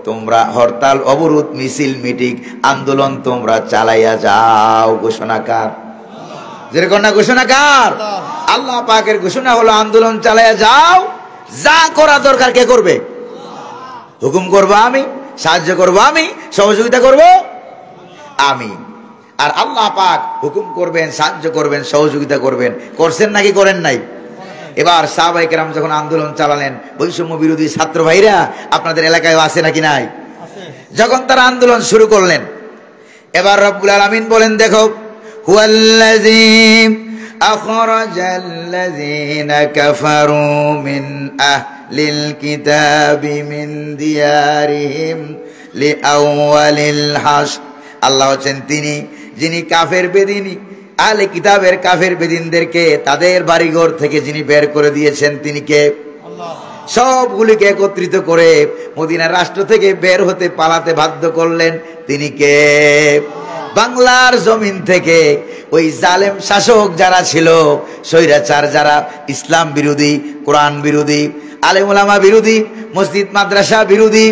তোমরা হরতাল, অবরোধ, মিছিল, মিটিং, আন্দোলন তোমরা চালাইয়া যাও। ঘোষণা কার? যেরকম না ঘোষণা কার? আল্লাহ পাকের ঘোষণা হলো আন্দোলন চালাইয়া যাও। যা করা দরকার কে করবে? হুকুম করব আমি, সাহায্য করব আমি, সহযোগিতা করব আমি। আর আল্লাহ পাক হুকুম করবেন, সাহায্য করবেন, সহযোগিতা করবেন। করছেন নাকি করেন নাই? এবার সাহাবায়ে কেরাম যখন আন্দোলন চালালেন, বৈষম্য বিরোধী ছাত্র ভাইরা আপনাদের এলাকায় আছে নাকি নাই? যখন তারা আন্দোলন শুরু করলেন, এবার রব্বুল আলামিন বলেন, দেখো, হুয়াল্লাযী আখরাজাল্লাযীনা কাফারু মিন আহলিল কিতাবি মিন দিয়ারিহিম লিআওয়ালিল হাশর আল্লাহ হচ্ছেন তিনি যিনি কাফের বেদিনী আহলে কিতাবের কাফের বেদিনদেরকে তাদের বাড়িঘর থেকে যিনি বের করে দিয়েছেন তিনি কে? সবগুলিকে একত্রিত করে মদিনার রাষ্ট্র থেকে বের হতে পালাতে বাধ্য করলেন তিনি কে? বাংলার জমিন থেকে ওই জালেম শাসক যারা ছিল, স্বৈরাচার যারা, ইসলাম বিরোধী, কোরআন বিরোধী, আলেম ওলামা বিরোধী, মসজিদ মাদ্রাসা বিরোধী,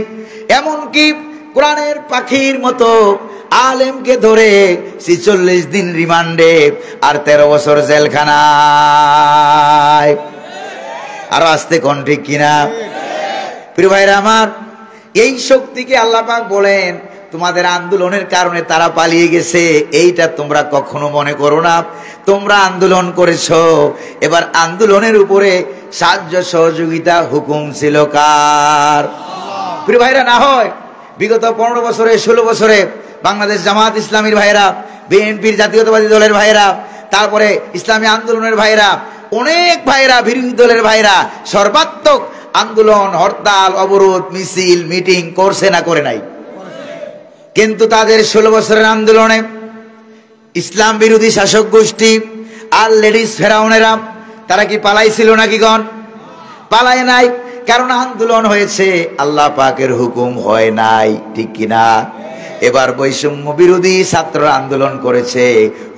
এমনকি কোরআনের পাখির মতো আলেমকে ধরে ৪৬ দিন রিমান্ডে আর ১৩ বছর জেলখানায়। আরো আসতে কোন ঠিক কিনা? প্রিয় ভাইরা আমার, এই শক্তিকে আল্লাহ পাক বলেন তোমাদের আন্দোলনের কারণে তারা পালিয়ে গেছে, এইটা তোমরা কখনো মনে করো না। তোমরা আন্দোলন করেছো, এবার আন্দোলনের উপরে সাহায্য সহযোগিতা হুকুম ছিল কার? প্রিয় ভাইরা, না হয় বিগত ১৫ বছরে ১৬ বছরে বাংলাদেশ জামাত ইসলামীর ভাইরা, বিএনপির জাতীয়তাবাদী দলের ভাইরা, তারপরে ইসলামী আন্দোলনের ভাইরা, অনেক ভাইরা, বিরোধী দলের ভাইরা সর্বাত্মক আন্দোলন, হরতাল, অবরোধ, মিছিল, মিটিং করছে না করে নাই? কিন্তু তাদের ১৬ বছরের আন্দোলনে ইসলাম বিরোধী শাসক গোষ্ঠী আর লেডিস ফেরাউনেরা তারা কি পালাইছিল নাকি? গণ পালায় নাই, কারণ আন্দোলন হয়েছে, আল্লাহ পাকের হুকুম হয় নাই, ঠিক কিনা? এবার বৈষম্য বিরোধী ছাত্র আন্দোলন করেছে,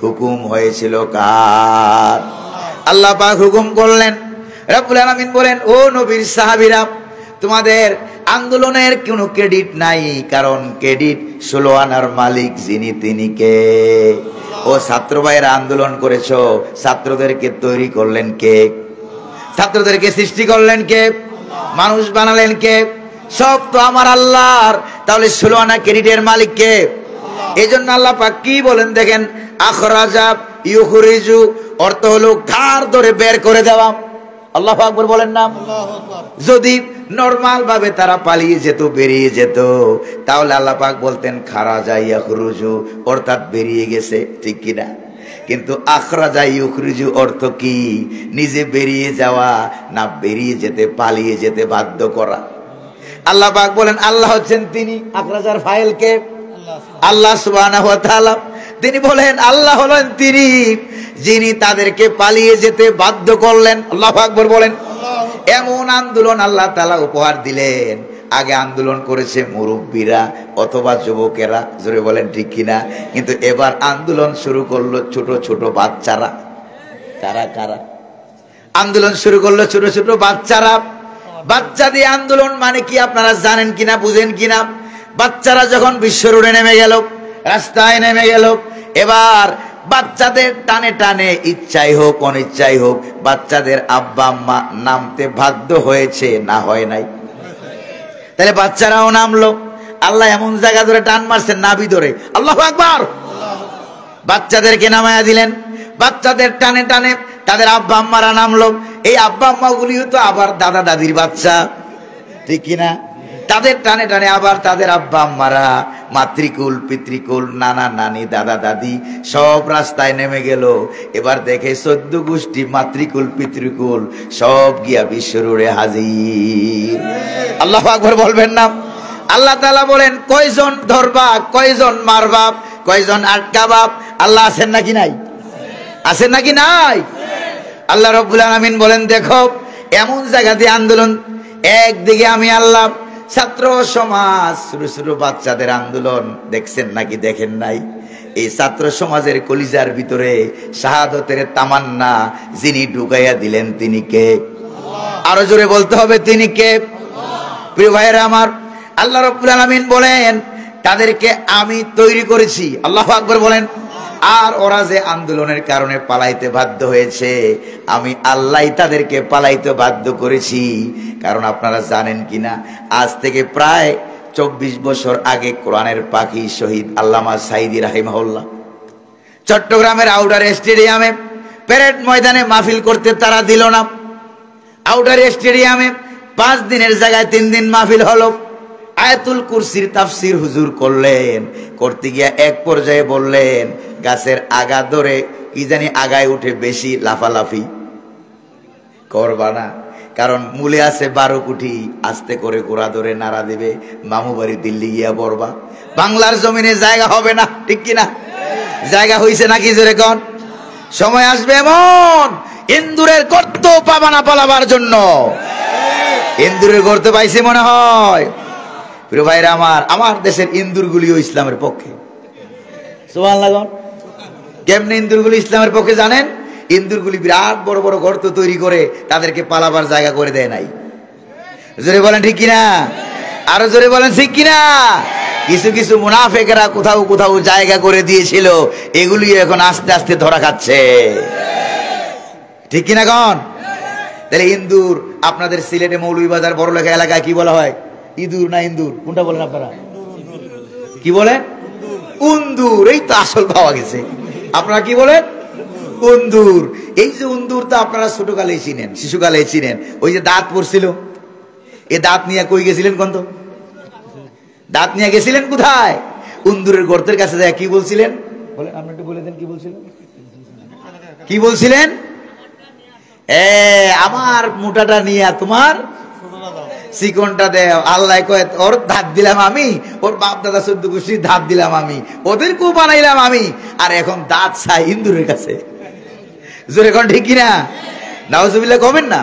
হুকুম হয়েছিল কার? আল্লাহ পাক হুকুম করলেন। রব্বুল আলামিন বলেন, ও নবীর সাহাবীরা, তোমাদের আন্দোলনের কোনো ক্রেডিট নাই, কারণ ক্রেডিট ১৬ আনার মালিক যিনি তিনি কে? ও ছাত্র ভাইয়েরা, আন্দোলন করেছো, ছাত্রদেরকে তৈরি করলেন কে? ছাত্রদেরকে সৃষ্টি করলেন কে? মানুষ বানালেন কে? সব তো আমার আল্লাহর। তাহলে ১৬ আনা ক্রেডিটের মালিক কে? এই জন্য আল্লাহ পাক কি বলেন দেখেন, আখরাজা ইউখরিজু, অর্থ হলো ঘাড় ধরে বের করে দেওয়া। আল্লাহু আকবার বলেন না? যদি নরমাল ভাবে তারা পালিয়ে যেত, বেরিয়ে যেত, তাহলে আল্লাহ পাক বলতেন খারাজা ইয়াখরুজু, অর্থাৎ বেরিয়ে গেছে, ঠিক কিনা? কিন্তু আখরাজা ইউখরিজু অর্থ কি? নিজে বেরিয়ে যাওয়া না, বেরিয়ে যেতে, পালিয়ে যেতে বাধ্য করা। আল্লাহ পাক বলেন আল্লাহ হচ্ছেন তিনি, আখরাজার ফাইল কে? আল্লাহ সুবহানাহু ওয়া তাআলা। তিনি বলেন আল্লাহ হলেন তিনি যিনি তাদেরকে পালিয়ে যেতে বাধ্য করলেন। আল্লাহু আকবার বলেন। এমন আন্দোলন আল্লাহ তাআলা উপহার দিলেন। আগে আন্দোলন করেছে মুরব্বীরা অথবা যুবকেরা, জোরে বলেন ঠিক কিনা? কিন্তু এবার আন্দোলন শুরু করলো ছোট ছোট বাচ্চারা। কারা কারা আন্দোলন শুরু করলো? ছোট ছোট বাচ্চারা। বাচ্চা দিয়ে আন্দোলন মানে কি আপনারা জানেন কিনা, বুঝেন কিনা? বাচ্চারা যখন বিশ্ব রোডে নেমে গেল, রাস্তায় নেমে গেল, এবার বাচ্চাদের টানে টানে, ইচ্ছাই হোক অনিচ্ছাই হোক, বাচ্চাদের আব্বা আম্মা নামতে বাধ্য হয়েছে, না হয় নাই? তাহলে বাচ্চারাও নামলো। আল্লাহ এমন জায়গা ধরে টান মারছেন, নাভি ধরে। আল্লাহু আকবার। বাচ্চাদেরকে নামায়া দিলেন। বাচ্চাদের টানে টানে তাদের আব্বা আম্মারা নামলো। এই আব্বা আম্মা গুলিও তো আবার দাদা দাদির বাচ্চা, ঠিক কিনা? তাদের টানে টানে আবার তাদের আব্বা আম্মারা, মাতৃকুল পিতৃকুল, নানা নানি, দাদা দাদি সব রাস্তায় নেমে গেল। এবার দেখে ১৪ গোষ্ঠী, মাতৃকুল পিতৃকুল সব গিয়া বিশ্ব রোডে হাজির। আল্লাহু আকবার বলবেন না? আল্লাহ তাআলা বলেন কয়জন ধরবা, কয়জন মারবা, কয়জন আটকাবা? আল্লাহ আছেন নাকি নাই? আছেন নাকি নাই? আল্লাহ রাব্বুল আলামিন বলেন দেখো, এমন জায়গাতে আন্দোলন, একদিকে আমি আল্লাহ, ছাত্র সমাজ, ছোট ছোট বাচ্চাদের আন্দোলন দেখছেন নাকি দেখেন নাই? এই ছাত্র সমাজের কলিজার ভিতরে শাহাদতের তামান্না যিনি ঢুকাইয়া দিলেন তিনি কে? আরো জোরে বলতে হবে, তিনি কে? প্রিয় ভাইয়েরা আমার, আল্লাহ রাব্বুল আলামিন বলেন তাদেরকে আমি তৈরি করেছি। আল্লাহু আকবার বলেন। আর ওরা যে আন্দোলনের কারণে পালাইতে বাধ্য হয়েছে, আমি আল্লাহ তাদেরকে পালাইতে বাধ্য করেছি। কারণ আপনারা জানেন কিনা, আজ থেকে প্রায় ২৪ বছর আগে কোরআনের পাখি শহীদ আল্লামা সাঈদী রাহিমাহুল্লাহ চট্টগ্রামের আউটার স্টেডিয়ামে প্যারেড ময়দানে মাহফিল করতে তারা দিল না। আউটার স্টেডিয়ামে 5 দিনের জায়গায় 3 দিন মাহফিল হলো। আয়াতুল কুরসির তাফসির হুজুর করলেন। করতে গিয়া এক পর্যায়ে বললেন, গাছের আগা ধরে কি জানি আগায় উঠে বেশি লাফালাফি করবা না, কারণ মূলে আছে 12 কোটি, আস্তে করে গোড়া ধরে নাড়া দেবে, মামু বাড়ি দিল্লি গিয়া বরবা। বাংলার জমিনে জায়গা হবে না, ঠিক কিনা? জায়গা হইছে নাকি জোরে কোন? সময় আসবে এমন ইন্দুরের গর্ত পাবা না পালাবার জন্য। ইন্দুরের গর্ত পাইছে মনে হয়। প্রিয় ভাইরা আমার দেশের ইন্দুরগুলিও ইসলামের পক্ষে। সুবহানাল্লাহ। কেমনে ইন্দুরগুলি ইসলামের পক্ষে জানেন? ইন্দুরগুলি বিরাট বড় বড় গর্ত তৈরি করে তাদেরকে পালাবার জায়গা করে দেয় নাই। জোরে বলেন ঠিক কিনা? আরো জোরে বলেন ঠিক কিনা? কিছু কিছু মুনাফেকেরা কোথাও কোথাও জায়গা করে দিয়েছিল, এগুলি এখন আস্তে আস্তে ধরা খাচ্ছে, ঠিক কিনা কন? তাহলে ইন্দুর, আপনাদের সিলেটে মৌলভীবাজার বড়লেখা এলাকায় কি বলা হয়? ইঁদুর না ইন্দুর, কোনটা বলেন আপনারা? কি বলেন? উন্দুর। এই তো আসল পাওয়া গেছে। আপনারা কি বলেন? উন্দুর। এই যে উন্দুর তো আপনারা ছোটকালেই চিনেন, শিশুকালে চিনেন। ওই যে দাঁত পড়ছিল, এ দাঁত নিয়ে কই গেছিলেন কোন? তো দাঁত নিয়ে গেছিলেন কোথায়? উন্দুরের গর্তের কাছে যায় কি বলছিলেন? বলে আপনি একটু বলে দেন কি বলছিলেন? কি বলছিলেন? আমার মোটাটা নিয়ে তোমার চিকনটা দেও। আল্লাহ কয় ওর ধাত দিলাম আমি, ওর বাপ দাদা 14 গোষ্ঠীর ধাত দিলাম আমি, ওদেরকেও বানাইলাম আমি, আর এখন দাঁত চাই ইন্দুরের কাছে। জোরে কোন ঠিক কিনা? নাউজুবিল্লাহ কমেন না।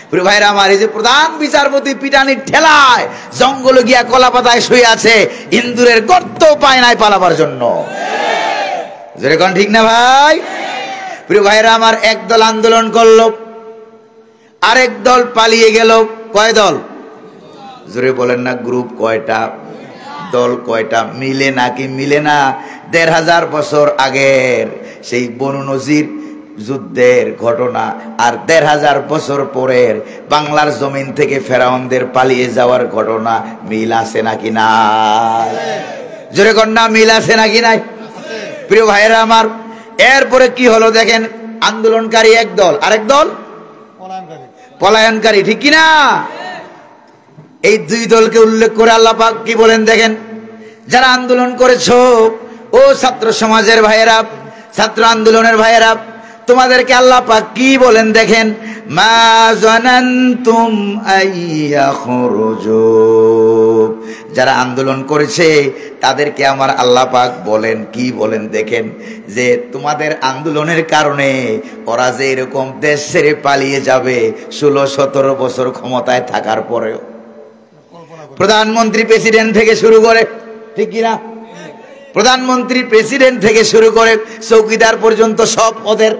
প্রিয় ভাইরা আমার, এই যে প্রধান বিচারপতি পিটানির ঠেলায় জঙ্গলে গিয়া কলা পাতায় শুয়ে আছে, ইন্দুরের গর্ত পায় নাই পালাবার জন্য। জোরে কোন ঠিক না ভাই? প্রিয় ভাইরা আমার, একদল আন্দোলন করলো, আরেক দল পালিয়ে গেল। কয় দল? জোরে বলেন না। গ্রুপ কয়টা? দল কয়টা? মিলে নাকি মিলে না? 1500 বছর আগের সেই বনু নজির যুদ্ধের ঘটনা আর 1500 বছর পরের বাংলার জমিন থেকে ফেরাউনদের পালিয়ে যাওয়ার ঘটনা মিল আছে নাকি নাই? জোরে কন্যা মিল আছে নাকি নাই? প্রিয় ভাইয়েরা আমার, এরপরে কি হলো দেখেন, আন্দোলনকারী এক দল, আরেক দল পলায়নকারী, ঠিক কিনা? এই দুই দলকে উল্লেখ করে আল্লাহ পাক কি বলেন দেখেন, যারা আন্দোলন করেছো ও ছাত্র সমাজের ভাইয়েরা, ছাত্র আন্দোলনের ভাইয়েরা, তোমাদেরকে আল্লাহ পাক কি বলেন দেখেন, মা জানান্তুম আইয়াখরুজু, যারা আন্দোলন করেছে তাদেরকে আমার আল্লাহ পাক বলেন কি বলেন দেখেন, যে তোমাদের আন্দোলনের কারণে ওরা যে এরকম দেশ ছেড়ে পালিয়ে যাবে 16-17 বছর ক্ষমতায় থাকার পরেও, প্রধানমন্ত্রী প্রেসিডেন্ট থেকে শুরু করে, ঠিক কিনা? প্রধানমন্ত্রী প্রেসিডেন্ট থেকে শুরু করে চৌকিদার পর্যন্ত সব ওদের,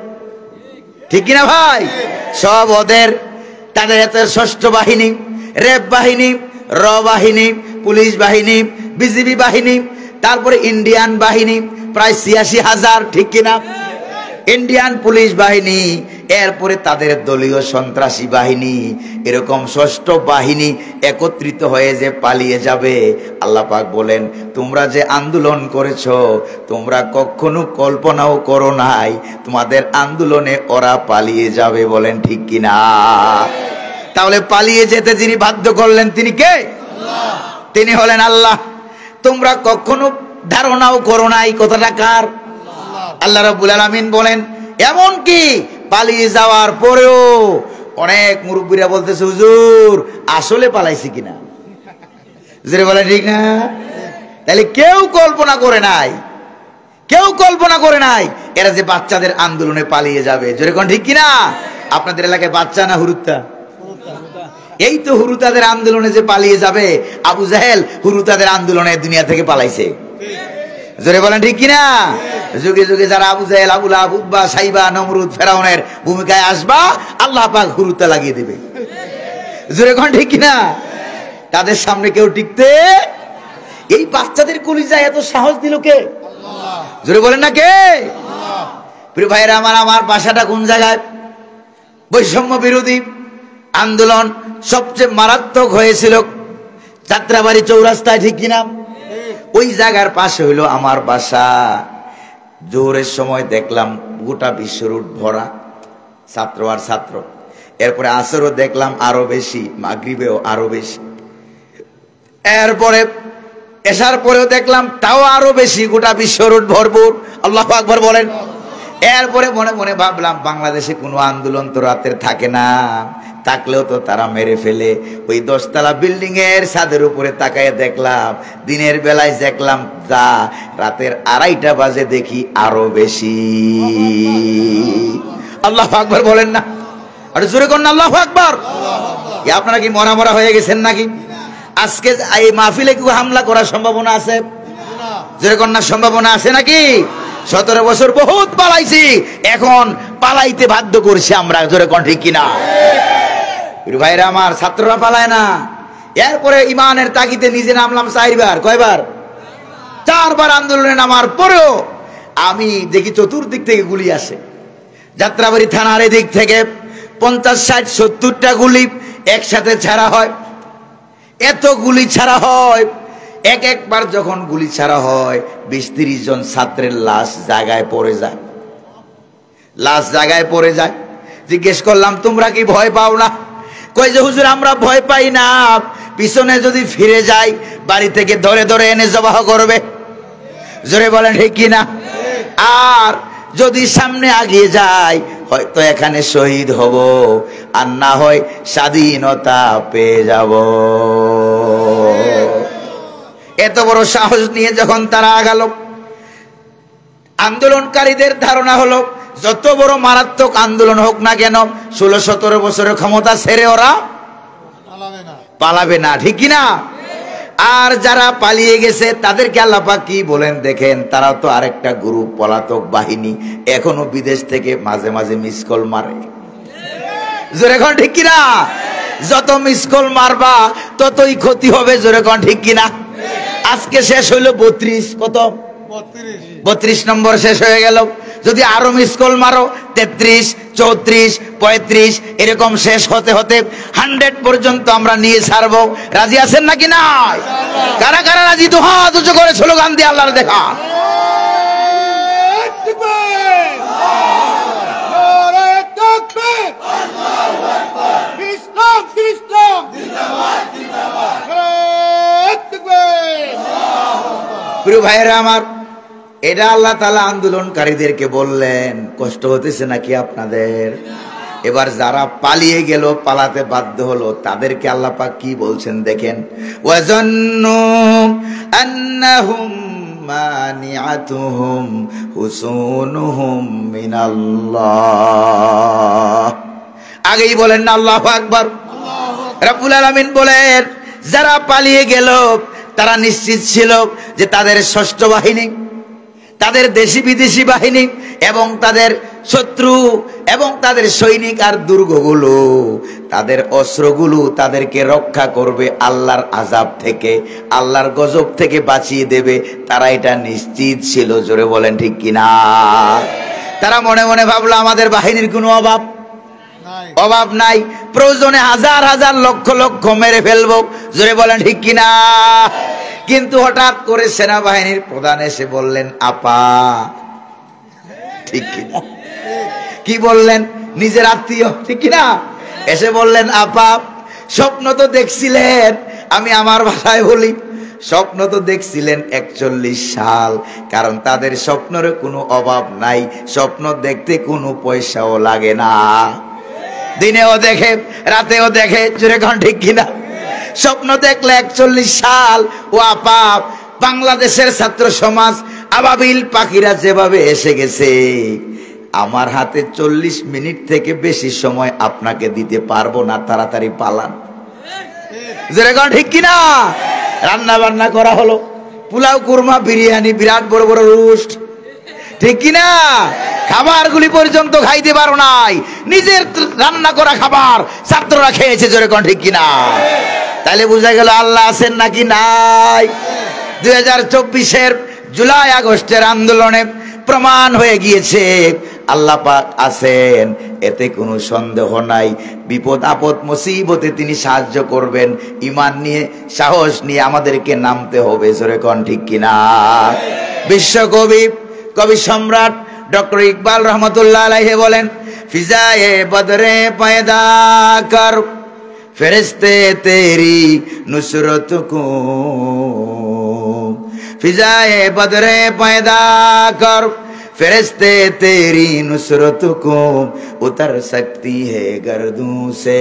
ঠিক কিনা ভাই? সব ওদের। তাদের এত ষষ্ঠ বাহিনী, র্যাব বাহিনী, র বাহিনী, পুলিশ বাহিনী, বিজিবি বাহিনী, তারপরে ইন্ডিয়ান বাহিনী প্রায় 86,000, ঠিক কিনা? ইন্ডিয়ান পুলিশ বাহিনী, এরপরে তাদের দলীয় সন্ত্রাসী বাহিনী, এরকম ষষ্ঠ বাহিনী একত্রিত হয়ে যে পালিয়ে যাবে, আল্লাহ পাক বলেন তোমরা যে আন্দোলন করেছো তোমরা কখনো কল্পনাও করো নাই তোমাদের আন্দোলনে ওরা পালিয়ে যাবে, বলেন ঠিক কিনা? তাহলে পালিয়ে যেতে যিনি বাধ্য করলেন তিনি কে? আল্লাহ। তিনি হলেন আল্লাহ। তোমরা কখনো ধারণাও করো নাই কথাটা কার? আল্লাহ রাব্বুল আলামিন বলেন, এমন কি পালিয়ে যাওয়ার পরেও অনেক মুরব্বীরা বলতেছে হুজুর আসলে পালাইছি কিনা, জোরে বলেন ঠিক না? তাহলে কেউ কল্পনা করে নাই, কেউ কল্পনা করে নাই এরা যে বাচ্চাদের আন্দোলনে পালিয়ে যাবে, জোরে কোন ঠিক কিনা? আপনাদের এলাকায় বাচ্চা না হুরুত্তা? এই তো হুরুতাদের আন্দোলনে যে পালিয়ে যাবে, আবু জাহেল হুরুতাদের আন্দোলনে দুনিয়া থেকে পালাইছে, জোরে বলেন ঠিক কিনা? যুগে যুগে যারা আবু জাহেল, আবু লাহাব, উতবা, সাইবা, নমরুদ, ফেরাউনের ভূমিকায় আসবা, আল্লাহ পাক হুরুতা লাগিয়ে দেবে, জোরে কোন ঠিক কিনা? তাদের সামনে কেউ টিকতে, এই বাচ্চাদের কলিজায় এত সাহস দিল কে? আল্লাহ। জোরে বলেন না কে? আল্লাহ। প্রিয় ভাইরা আমার, আমার বাসাটা কোন জায়গায়? বৈষম্য বিরোধী আন্দোলন সবচেয়ে মারাত্মক হয়েছিল যাত্রাবাড়ি চৌরাস্তায়, ঠিক কিনা? ওই জায়গার পাশে হইলো আমার বাসা। জোহরের সময় দেখলাম গোটা বিশ্ব রোড ভরা ছাত্র আর ছাত্র, এরপরে আসরও দেখলাম আরো বেশি, মাগরিবেও আরো বেশি, এরপরে এসার পরেও দেখলাম তাও আরো বেশি, গোটা বিশ্ব রোড ভরপুর। আল্লাহু আকবার বলেন। এরপরে মনে মনে ভাবলাম বাংলাদেশে কোনো আন্দোলন তো রাতের থাকে না, থাকলেও তো তারা মেরে ফেলে। ওই 10 তলা বিল্ডিং এর ছাদের উপরে তাকায় দেখলাম, দিনের বেলায় দেখলাম যা, রাতের 2:30 বাজে দেখি আরো বেশি। আল্লাহু আকবার বলেন না, আর জোরে কোন আল্লাহু আকবার। আপনারা কি মরা মরা হয়ে গেছেন নাকি? আজকে এই মাহফিলে কি হামলা করার সম্ভাবনা আছে? জোরে কোন না, সম্ভাবনা আছে নাকি? 17 বছর বহুত পালাইছি, এখন পালাইতে বাধ্য করছি আমরা। জোরে কোন ঠিক কিনা? ভাইরা আমার, ছাত্ররা পালায় না। এরপরে ইমানের তাগিদে নিজে নামলাম 4 বার। কয়বার? 4 বার আন্দোলনে নামার পরেও আমি দেখি চতুর্দিক থেকে গুলি আসে। যাত্রাবাড়ি থানার এদিক থেকে 50, 60, 70টা গুলি একসাথে ছাড়া হয়। এত গুলি ছাড়া হয়, একবার যখন গুলি ছাড়া হয় 20-30 জন ছাত্রের লাশ জায়গায় পড়ে যায়। লাশ জায়গায় পড়ে যায়। জিজ্ঞেস করলাম, তোমরা কি ভয় পাও না? কই যে হুজুর আমরা ভয় পাই না, পিছনে যদি ফিরে যাই বাড়ি থেকে ধরে ধরে এনে জবাহ করবে। জোরে বলেন ঠিক কিনা? আর যদি সামনে আগিয়ে যাই হয়তো এখানে শহীদ হব, আর না হয় স্বাধীনতা পেয়ে যাব। এত বড় সাহস নিয়ে যখন তারা আগালো, আন্দোলনকারীদের ধারণা হলো যত বড় মারাত্মক আন্দোলন হোক না কেন 16-17 বছরের ক্ষমতা ছেড়ে ওরা পালাবে না, ঠিক কিনা? আর যারা পালিয়ে গেছে তাদেরকে আল্লাহ পাক কি বলেন দেখেন, তারা তো আরেকটা গ্রুপ, পলাতক বাহিনী, এখনো বিদেশ থেকে মাঝে মাঝে মিস কল মারে। জোরে কোন ঠিক কিনা? যত মিস কল মারবা ততই ক্ষতি হবে। জোরে কোন ঠিক কিনা? আজকে শেষ হইল 32, কত 32 নম্বর শেষ হয়ে গেল। যদি আরো মিস কল মারো 33, 34, 35 এরকম শেষ হতে হতে 100 পর্যন্ত আমরা নিয়ে ছাড়বো। রাজি আছেন নাকি? না কারা কারা রাজি? তো হাত উঁচু করে স্লোগান দিয়ে আল্লাহর দেখা। প্রিয় ভাইয়েরা আমার, এটা আল্লাহ তাআলা আন্দোলনকারীদেরকে বললেন, কষ্ট হতেছে নাকি আপনাদের? এবার যারা পালিয়ে গেল, পালাতে বাধ্য হলো, তাদেরকে আল্লাহ পাক কি বলছেন দেখেন, ওয়াজান্নু আন্নাহুম মানিআতুহুম হুসুনুহুম মিনাল্লাহ। আগেই বলেন না আল্লাহু আকবার। রাব্বুল আলামিন বলেন, যারা পালিয়ে গেল তারা নিশ্চিত ছিল যে তাদের ষষ্ঠ বাহিনী, তাদের দেশি বিদেশি বাহিনী এবং তাদের শত্রু এবং তাদের সৈনিক আর দুর্গগুলো, তাদের অস্ত্রগুলো তাদেরকে রক্ষা করবে আল্লাহর আযাব থেকে, আল্লাহর গজব থেকে বাঁচিয়ে দেবে। তারা এটা নিশ্চিত ছিল। জোরে বলেন ঠিক কিনা? তারা মনে মনে ভাবলো আমাদের বাহিনীর কোনো অভাব নাই, প্রয়োজনে হাজার হাজার লক্ষ লক্ষ মেরে ফেলবো। জোরে বলেন ঠিক কিনা? কিন্তু হঠাৎ করে সেনাবাহিনীর প্রধান এসে বললেন, আপা, ঠিক কিনা? কি বললেন? নিজের আত্মীয়, ঠিক কিনা? এসে বললেন, আপা, স্বপ্ন তো দেখছিলেন, আমি আমার ভাষায় বলি, স্বপ্ন তো দেখছিলেন 41 সাল, কারণ তাদের স্বপ্নের কোনো অভাব নাই, স্বপ্ন দেখতে কোনো পয়সাও লাগে না, দিনেও দেখে রাতেও দেখে। জোরে কোন ঠিক কিনা? স্বপ্ন দেখলে 41 সাল। ও আপা, বাংলাদেশের ছাত্র সমাজ আবাবিল পাখিরা যেভাবে এসে গেছে, আমার হাতে 40 মিনিট থেকে বেশি সময় আপনাকে দিতে পারবো না, তাড়াতাড়ি পালান। জোরে কোন ঠিক কিনা? রান্না বান্না করা হলো, পোলাও, কুরমা, বিরিয়ানি, বিরাট বড় বড় রোস্ট, ঠিক কিনা? খাবারগুলি পর্যন্ত খাইতে পারো নাই, নিজের রান্না করা খাবার ছাত্ররা খেয়েছে। জোরে কোন ঠিক কিনা? তাহলে বোঝা গেল আল্লাহ আছেন নাকি নাই? 2024-এর জুলাই আগস্টের আন্দোলনে প্রমাণ হয়ে গিয়েছে আল্লাহ পাক আছেন, এতে কোনো সন্দেহ নাই। বিপদ আপদ মুসিবতে তিনি সাহায্য করবেন। ঈমান নিয়ে, সাহস নিয়ে আমাদেরকে নামতে হবে। জোরে কোন ঠিক কিনা? বিশ্বকবি, কবি সম্রাট ডক্টর ইকবাল রহমতুল্লাহ আলাইহি বলেন, ফিজায়ে বদরে পয়দা কর ফেরেশতে তেরি নুসরত কো, ফিজায়ে বদরে পয়দা কর फरिश्ते तेरी नुसरत को उतर सकती है गर्दों से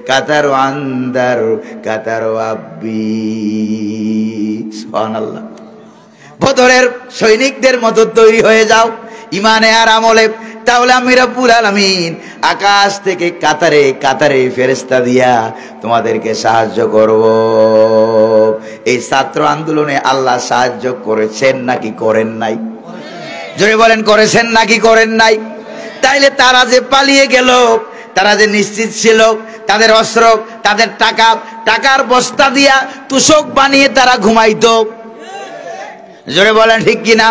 कतर अंदर कतर अब्बी सुबहानाल्लाह বদরের সৈনিকদের মতো তৈরি হয়ে যাও ইমানে আর আমলে তাহলে আমি রব্বুল আলামিন আকাশ থেকে কাতারে কাতারে ফেরেশতা দিয়া তোমাদেরকে সাহায্য করব। এই ছাত্র আন্দোলনে আল্লাহ সাহায্য করেছেন নাকি করেন নাই? জোরে বলেন করেছেন নাকি করেন নাই? তাইলে তারা যে পালিয়ে গেল, তারা যে নিশ্চিত ছিল তাদের অস্ত্র তাদের টাকার বস্তা দিয়া তুষক বানিয়ে তারা ঘুমাইতো, জোরে বলেন ঠিক কিনা?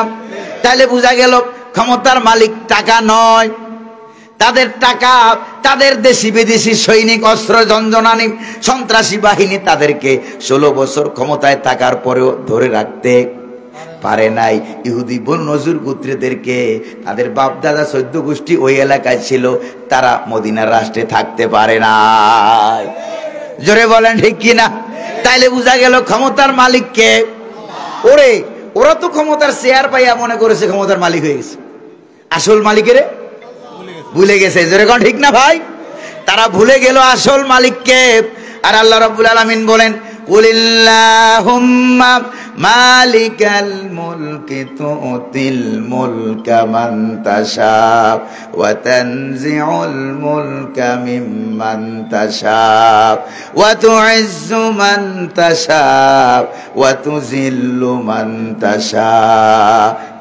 তাইলে বোঝা গেল ক্ষমতার মালিক টাকা নয়, তাদের টাকা, তাদের দেশি বিদেশি সৈনিক অস্ত্র জঞ্জনানি সন্ত্রাসী বাহিনী তাদেরকে 16 বছর ক্ষমতায় থাকার পরেও ধরে রাখতে পারে নাই। ইহুদি বনু নজর গোত্রীদেরকে তাদের বাপ দাদা 14 গোষ্ঠী ওই এলাকায় ছিল, তারা মদিনার রাষ্ট্রে থাকতে পারে নাই। জোরে বলেন ঠিক কিনা? তাইলে বোঝা গেল ক্ষমতার মালিককে। ওরা তো ক্ষমতার শেয়ার পাইয়া মনে করেছে ক্ষমতার মালিক হয়ে গেছে, আসল মালিকের ভুলে গেছে। জোরে কোন ঠিক না ভাই? তারা ভুলে গেল আসল মালিককে। আর আল্লাহ রাব্বুল আলামিন বলেন কুলিল্লাহুম্মা মালিকাল মুলকি তুতিল মুলকা মান তাশা ওয়া তানজিউল মুলকা মিম্মান তাশা ওয়া তুইজ্জু মান তাশা ওয়া তুযিল্লু মান তাশা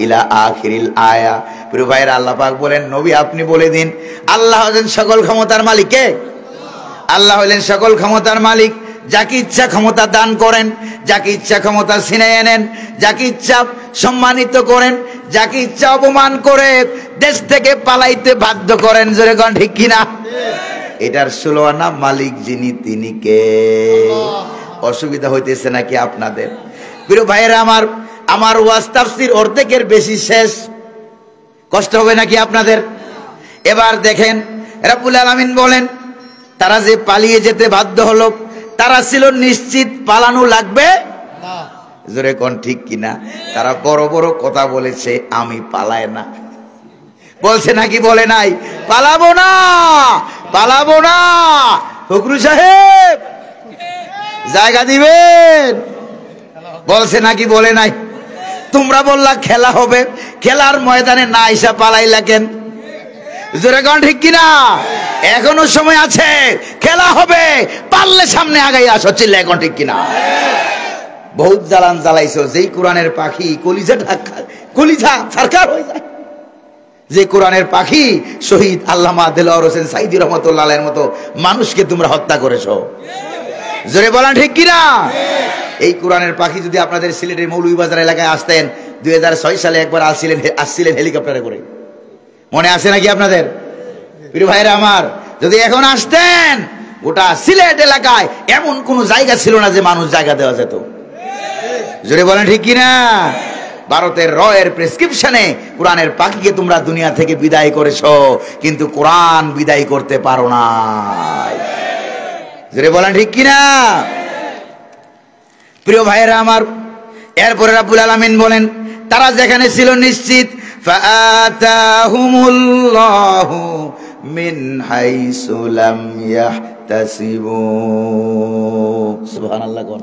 ইলা আখিরিল আয়া। প্রিয় ভাইরা, আল্লাহ পাক বলেন নবী আপনি বলে দিন আল্লাহ হলেন সকল ক্ষমতার মালিক। কে? আল্লাহ হলেন সকল ক্ষমতার মালিক। যাকে ইচ্ছা ক্ষমতা দান করেন, যাকে ইচ্ছা ক্ষমতা ছিনিয়ে নেন, যাকে ইচ্ছা সম্মানিত করেন, যাকে ইচ্ছা অপমান করে দেশ থেকে পালাইতে বাধ্য করেন। জোরে কোন ঠিক কিনা? এটার সুলওয়ানা মালিক যিনি তিনি কে? অসুবিধা হইতেছে নাকি আপনাদের? প্রিয় ভাইয়েরা আমার ওয়াজ তাফসীর অর্ধেকের বেশি শেষ, কষ্ট হবে নাকি আপনাদের? এবার দেখেন রাব্বুল আলামিন বলেন তারা যে পালিয়ে যেতে বাধ্য হলো, তারা ছিল নিশ্চিত পালানো লাগবে না। জোরে কোন ঠিক কিনা? তারা বড় বড় কথা বলেছে, আমি পালাই না বলছে নাকি বলে নাই? পালাবো না, পালাবো না। ফখরুল সাহেব জায়গা দিবেন বলছে নাকি বলে নাই? তোমরা বললা খেলা হবে, খেলার ময়দানে না আইসা পালাইলা কেন? জোরে কোন ঠিক কিনা? এখনো সময় আছে, খেলা হবে, পারলে সামনে আগাই আসো, চিল্লা এখন ঠিক কিনা? বহুত জ্বালান জ্বালাইছো, যেই কোরআনের পাখি কলিজা সরকার হয়ে যায়, যে কোরআনের পাখি শহীদ আল্লামা দেলোয়ার হোসেন সাইদি রহমাতুল্লাহ আলাইহির মতো মানুষকে তোমরা হত্যা করেছো। জোরে বলেন ঠিক কিনা? এই কোরআনের পাখি যদি আপনাদের সিলেটের মৌলভীবাজার এলাকায় আসতেন, 2006 সালে একবার আসছিলেন হেলিকপ্টারে করে, মনে আছে নাকি আপনাদের? প্রিয় ভাইরা আমার, যদি এখন আসতেন, গোটা সিলেট এলাকায় এমন কোন জায়গা ছিল না যে মানুষ জায়গা দেওয়া যেত। জোরে বলেন ঠিক কিনা? ভারতের রয়ের প্রেসক্রিপশনে কোরআনের পাখিকে তোমরা দুনিয়া থেকে বিদায় করেছো, কিন্তু কোরআন বিদায় করতে পারো না। জোরে বলেন ঠিক কিনা? প্রিয় ভাইরা আমার, এরপরে রাব্বুল আলামিন বলেন তারা যেখানে ছিল নিশ্চিত, ফাআতাহুমুল্লাহু মিন হাইসু লাম ইয়াহতাসিবু। সুবহানাল্লাহ। কোন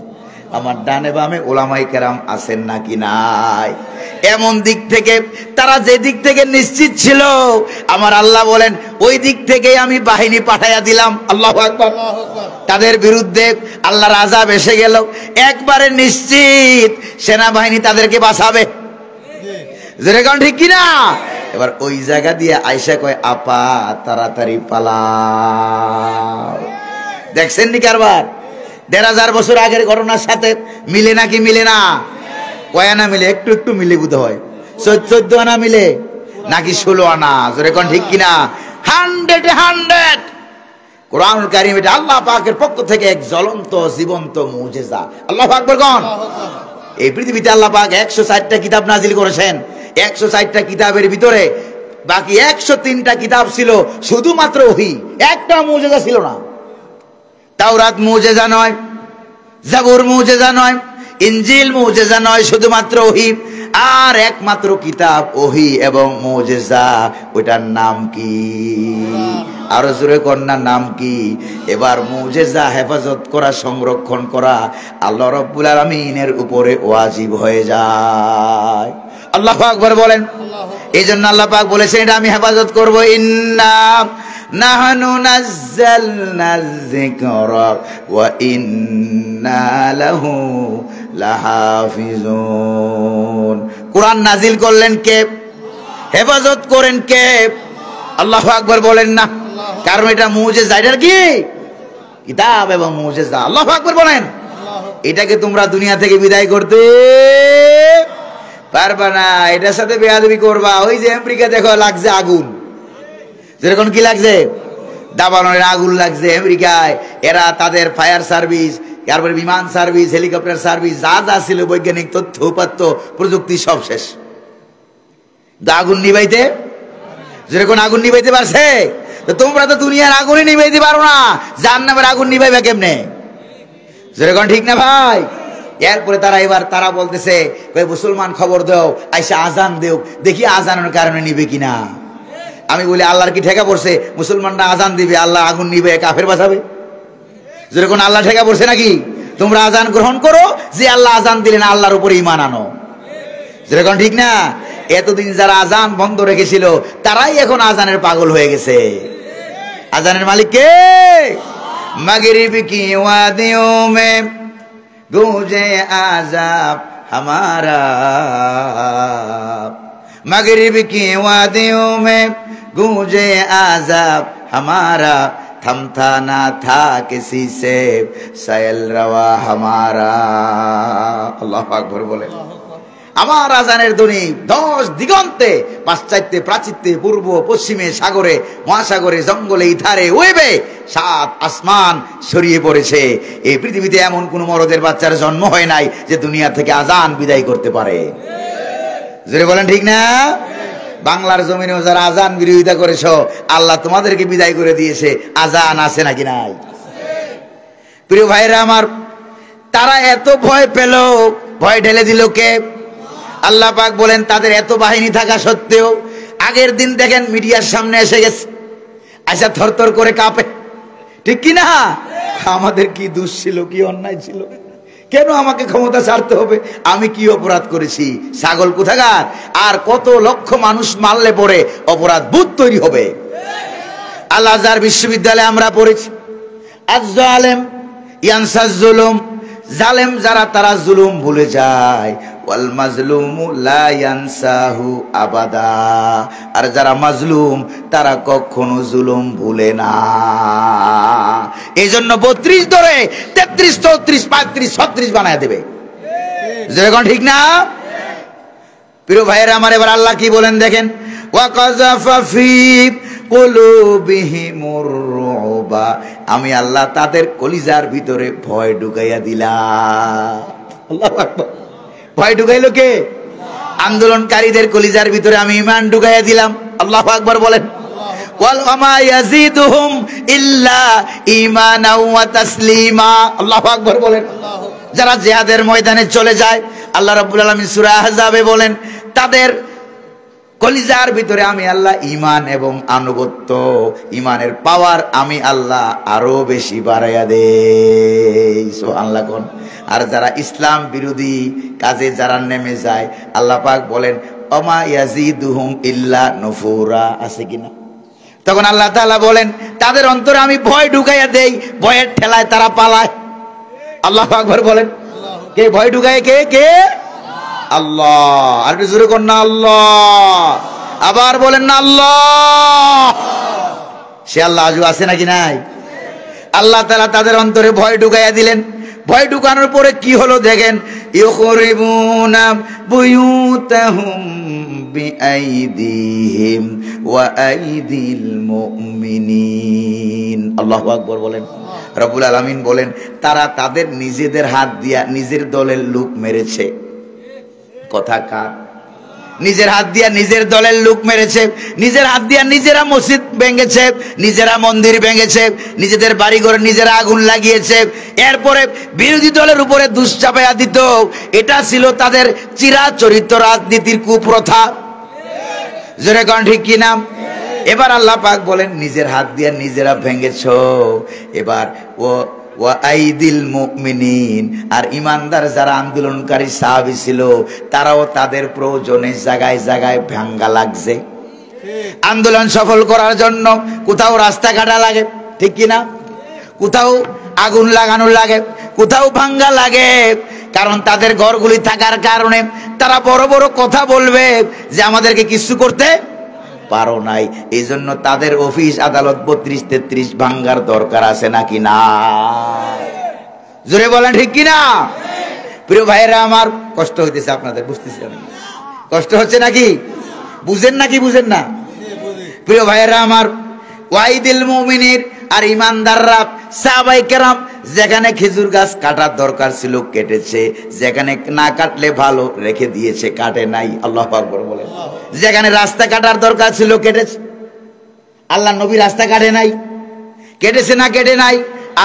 আমার ডানে বামে ওলামায়ে কেরাম আছেন নাকি নাই? এমন দিক থেকে তারা যে দিক থেকে নিশ্চিত ছিল, আমার আল্লাহ বলেন ওই দিক থেকেই আমি বাহিনী পাঠাইয়া দিলাম। আল্লাহু আকবার। তাদের বিরুদ্ধে আল্লাহর আযাব এসে গেল, একবারে নিশ্চিত সেনাবাহিনী তাদেরকে বাঁচাবে। যেরকম ঠিক কিনা? এবার ওই জায়গা দিয়ে আয়েশা কয় আপা তাড়াতাড়ি পালাও। দেখছেন নি কারবার? 1500 বছর আগের ঘটনার সাথে মিলে নাকি মিলে না? কয় আনা মিলে? একটু একটু মিলে বোধ হয়। 14 আনা মিলে নাকি 16 আনা? যেরকম ঠিক কিনা? 100 কোরআনুল কারীম এটা আল্লাহ পাকের পক্ষ থেকে এক জ্বলন্ত জীবন্ত মুজিজা। আল্লাহু আকবার। কোন এই পৃথিবীতে আল্লাহ পাক 160টা কিতাব নাজিল করেছেন। 160টা কিতাবের ভিতরে বাকি 103টা কিতাব ছিল শুধুমাত্র ওহী, একটা মুজিজা ছিল না। তাওরাত মুজিজা নয়, জাবুর মুজিজা নয়, ইনজিল মুজিজা নয়, শুধুমাত্র ওহী। আর একমাত্র কিতাব ওহী এবং মুজিজা, ওটার নাম কি? আরো জোরে কন্যার নাম কি? এবার মুজিজা হেফাজত করা, সংরক্ষণ করা আল্লাহ রাব্বুল আলামিনের উপরে ওয়াজিব হয়ে যায়। আল্লাহু আকবার বলেন। এই জন্য আল্লাহ পাক বলেছেন এটা আমি হেফাজত করব। ইন্না নাহনু নাযালনা যিকরা ওয়া ইন্না লাহু লাহাফিজুন। কোরআন নাজিল করলেন কে? হেফাজত করেন কে? আল্লাহু আকবার বলেন না। কারণ এটা মুজিজা, এটার কি? কিতাব এবং মুজিজা। আল্লাহু আকবার বলেন। এটাকে তোমরা দুনিয়া থেকে বিদায় করতে পারবা না, এটার সাথে বেয়াদবি করবা। ওই যে আমেরিকা দেখো লাগছে আগুন, যেরকম কি লাগছে দাবানলের আগুন লাগছে আমেরিকায়। এরা তাদের ফায়ার সার্ভিস, তারপরে বিমান সার্ভিস, হেলিকপ্টার সার্ভিস, যা যা ছিল বৈজ্ঞানিক তথ্য উপাত্ত প্রযুক্তি সব শেষ। আগুন নিবাইতে, যেরকম আগুন নিবাইতে পারছে, তো তোমরা তো দুনিয়ার আগুনই নিবাইতে পারো না, জাহান্নামের আগুন নিবাইবা কেমনে? যেরকম ঠিক না ভাই? এরপরে তারা বলতেছে মুসলমান খবর দাও, আইসা আজান দেও, দেখি আজানের কারণে নিবে কিনা। আমি বলি আল্লাহর কি ঠেকা পড়ছে মুসলমানরা আজান দিবে আল্লাহ আগুন নিবে, কাফের বাঁচাবে? যেরকম আল্লাহ ঠেকা পড়ছে নাকি? তোমরা আজান গ্রহণ করো, যে আল্লাহ আজান দিলেন আল্লাহর উপরে ঈমান আনো। যেরকম ঠিক না? এতদিন যারা আজান বন্ধ রেখেছিল তারাই এখন আজানের পাগল হয়ে গেছে। আজানের মালিক কে? মাগরিব কি ওয়াদিयों में गूंजे आजाब हमारा, मगरिब की वादियों में गूंजे आजाब हमारा, थमता ना था किसी से सैल रवा हमारा। अल्लाह আকবার বলে। আমার আজানের ধ্বনি 10 দিগন্তে, পাশ্চাত্যে, প্রাচ্যে, পূর্ব পশ্চিমে, সাগরে, মহাসাগরে, জঙ্গলে, ইথারে, ওয়েবে 7 আসমান ছড়িয়ে পড়েছে। এই পৃথিবীতে এমন কোন মরদের বাচ্চার জন্ম হয় নাই যে দুনিয়া থেকে আজান বিদায় করতে পারে। জোরে বলেন ঠিক না? বাংলার জমিনেও যারা আজান বিরোধিতা করেছো, আল্লাহ তোমাদেরকে বিদায় করে দিয়েছে। আজান আছে নাকি নাই? প্রিয় ভাইরা আমার, তারা এত ভয় পেল, ভয় ঢেলে দিল কে? আল্লাহ পাক বলেন তাদের এত বাহিনী থাকা সত্ত্বেও আগের দিন দেখেন মিডিয়ার সামনে এসে গেছে, আচ্ছা থরথর করে কাঁপে। ঠিক কি না? আমাদের কি দোষ ছিল, কি অন্যায় ছিল, কেন আমাকে ক্ষমতা ছাড়তে হবে, আমি কি অপরাধ করেছি? ছাগল কোথাকার! আর কত লক্ষ মানুষ মারলে পরে অপরাধ বোধ তৈরি হবে। আল আজহার বিশ্ববিদ্যালয়ে আমরা পড়েছি, আজ-জালেম ইয়ানসাজ জুলুম, জালেম যারা তারা জুলুম ভুলে যায়, ওয়াল মাজলুমু লা ইয়ানসাহু আবাদা, আর যারা মাজলুম তারা কখনো জুলুম ভুলে না। এই জন্য 32 ধরে 33, 34, 35, 36 বানায় দেবে। যেরকম ঠিক না? প্রিয় ভাইয়েরা আমার, এবার আল্লাহ কি বলেন দেখেন, ওয়া কাযাফা ফি কুলুবিহিমুর রুবা, আমি আল্লাহ তাদের কলিজার ভিতরে ভয় ঢুকাইয়া দিলাম। আল্লাহু আকবার। ভয় ঢুকাইলো কে? আন্দোলনকারীদের কলিজার ভিতরে আমি ঈমান ঢুকাইয়া দিলাম। আল্লাহু আকবার বলেন। ওয়াল মা ইয়াজিদুহুম ইল্লা ঈমানাও ওয়া তাসলিমা। আল্লাহু আকবার বলেন। যারা জিহাদের ময়দানে চলে যায়, আল্লাহ রাব্বুল আলামিন সূরা আহজাবে বলেন তাদের কলিজার ভিতরে আমি আল্লাহ ঈমান এবং আনুগত্য, ঈমানের পাওয়ার আমি আল্লাহ আরো বেশি বাড়াইয়া দেই। সুবহানাল্লাহ কোন। আর যারা ইসলাম বিরোধী কাজে যারা নেমে যায়, আল্লাহ পাক বলেন ওমা ইয়াজিদুহুম ইল্লা নুফুরা, আছে কিনা? তখন আল্লাহ তাআলা বলেন তাদের অন্তরে আমি ভয় ঢুকাইয়া দেই, ভয়ের ঠেলায় তারা পালায়। আল্লাহু আকবার বলেন। কে ভয় ঢুকায়? কে কে? আল্লাহ। আর একটু জোরে কর না আল্লাহ। আবার বলেন না আল্লাহ। সে আল্লাহ আজও আছে নাকি নাই? আল্লাহ তাআলা তাদের অন্তরে ভয় ঢুকাইয়া দিলেন। ভয় ঢুকানোর পরে কি হলো দেখেন, ইউখরিবুনা বুয়ুতাহুম বিআইদিহিম ওয়া আইদিল মুমিনিন। আল্লাহু আকবার বলেন। রব্বুল আলামিন বলেন তারা তাদের নিজেদের হাত দিয়া নিজের দলের লোক মেরেছে। কথা কার? নিজের হাত দিয়া নিজের দলের লোক মেরেছে, নিজের হাত দিয়া নিজেরা মসজিদ ভেঙেছে, নিজেরা মন্দির ভেঙেছে, নিজেদের বাড়িঘর নিজেরা আগুন লাগিয়েছে। এরপরে বিরোধী দলের উপরে দুশ্চাপায়া দিত। এটা ছিল তাদের চিরাচরিত রাজনীতির কুপ্রথা। জোরে কোন ঠিক কিনা? এবার আল্লাহ পাক বলেন নিজের হাত দিয়া নিজেরা ভেঙেছো। এবার ওয়াইদিল মুমিনিন, আর ইমানদার যারা আন্দোলনকারী সাহাবী ছিল তারাও তাদের প্রয়োজনে জায়গায় জায়গায় ভাঙ্গা লাগছে। আন্দোলন সফল করার জন্য কোথাও রাস্তা কাটা লাগে, ঠিক কিনা? কোথাও আগুন লাগানো লাগে, কোথাও ভাঙ্গা লাগে। কারণ তাদের ঘরগুলি থাকার কারণে তারা বড় বড় কথা বলবে যে আমাদেরকে কিছু করতে পারো নাই। এই জন্য তাদের অফিস আদালত 32-33 ভাঙ্গার দরকার আছে নাকি না? জোরে বলেন ঠিক কিনা? প্রিয় ভাইরা আমার, কষ্ট হইতেছে আপনাদের, বুঝতেছি আমি, কষ্ট হচ্ছে নাকি? বুঝেন নাকি বুঝেন না? প্রিয় ভাইরা আমার, ওয়াইদিল মুমিনিন আর ইমানদাররা সাহাবায়ে কেরাম যেখানে খেজুর গাছ কাটার দরকার ছিল কেটেছে, যেখানে না কাটলে ভালো রেখে দিয়েছে, কাটে নাই। আল্লাহু আকবার বলেন। যেখানে রাস্তা কাটার দরকার ছিল কেটেছে। আল্লাহ নবী রাস্তা কাটে নাই, কেটেছে না কেটে নাই।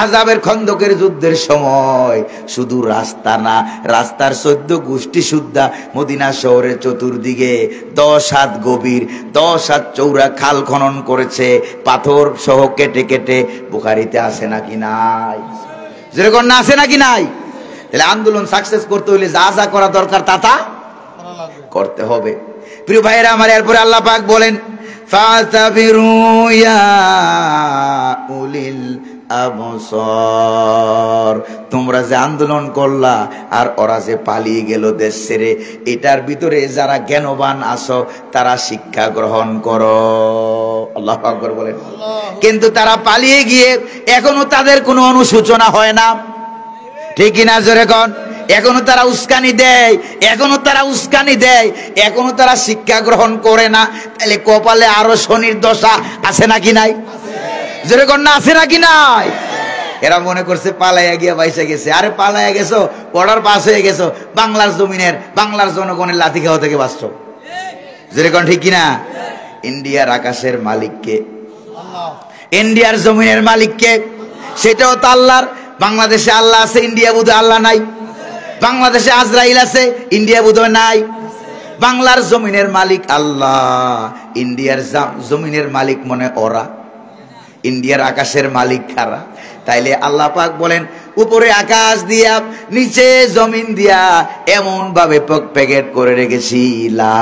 আযাবের খন্দকের যুদ্ধের সময় শুধু রাস্তা না, রাস্তার 14 গোষ্ঠী সুদ্ধা মদিনা শহরের চতুর্দিকে 10 হাত গভীর 10 হাত চৌড়া খাল খনন করেছে, পাথর সহ কেটে কেটে। বুখারীতে আছে নাকি নাই? যেরকম না আছে নাকি নাই? তাহলে আন্দোলন সাকসেস করতে হলে যা যা করা দরকার তা তা করতে হবে। প্রিয় ভাইরা আমার, এরপরে আল্লাহ পাক বলেন ফাতাবিরু ইয়া উলিল আবসার, তোমরা যে আন্দোলন করলা আর ওরা যে পালিয়ে গেল দেশ ছেড়ে, এটার ভিতরে যারা জ্ঞানবান আছো তারা শিক্ষা গ্রহণ করো। আল্লাহু আকবার বলেন। কিন্তু তারা পালিয়ে গিয়ে এখনো তাদের কোনো অনুশোচনা হয় না, ঠিক কিনা? জোরে কোন? এখনো তারা উস্কানি দেয়, এখনো তারা উস্কানি দেয়, এখনো তারা শিক্ষা গ্রহণ করে না। তাহলে কপালে আরো শনির দশা আছে নাকি নাই? যেরকম না আছে নাকি নাই? এরা মনে করছে পালাইয়া গিয়া বাইসা গেছে। আরে পালাইয়া গেছো, বর্ডার পাস হয়ে গেছো, বাংলার জমিনের বাংলার জনগণের লাথি খাওয়া থেকে বাঁচছো। যেরকম ঠিক কিনা? ইন্ডিয়ার আকাশের মালিককে, ইন্ডিয়ার জমিনের মালিককে, সেটাও তো আল্লাহর। বাংলাদেশে আল্লাহ আছে, ইন্ডিয়া বোধহয় আল্লাহ নাই। বাংলাদেশে আজরাইল আছে, ইন্ডিয়া বোধহয় নাই। বাংলার জমিনের মালিক আল্লাহ, ইন্ডিয়ার জমিনের মালিক মনে ওরা, ইন্ডিয়ার আকাশের মালিক কারা? তাইলে আল্লাহ পাক বলেন উপরে আকাশ দিয়া নিচে জমিন দিয়া এমন ভাবে প্যাকেট করে রেখেছি, লা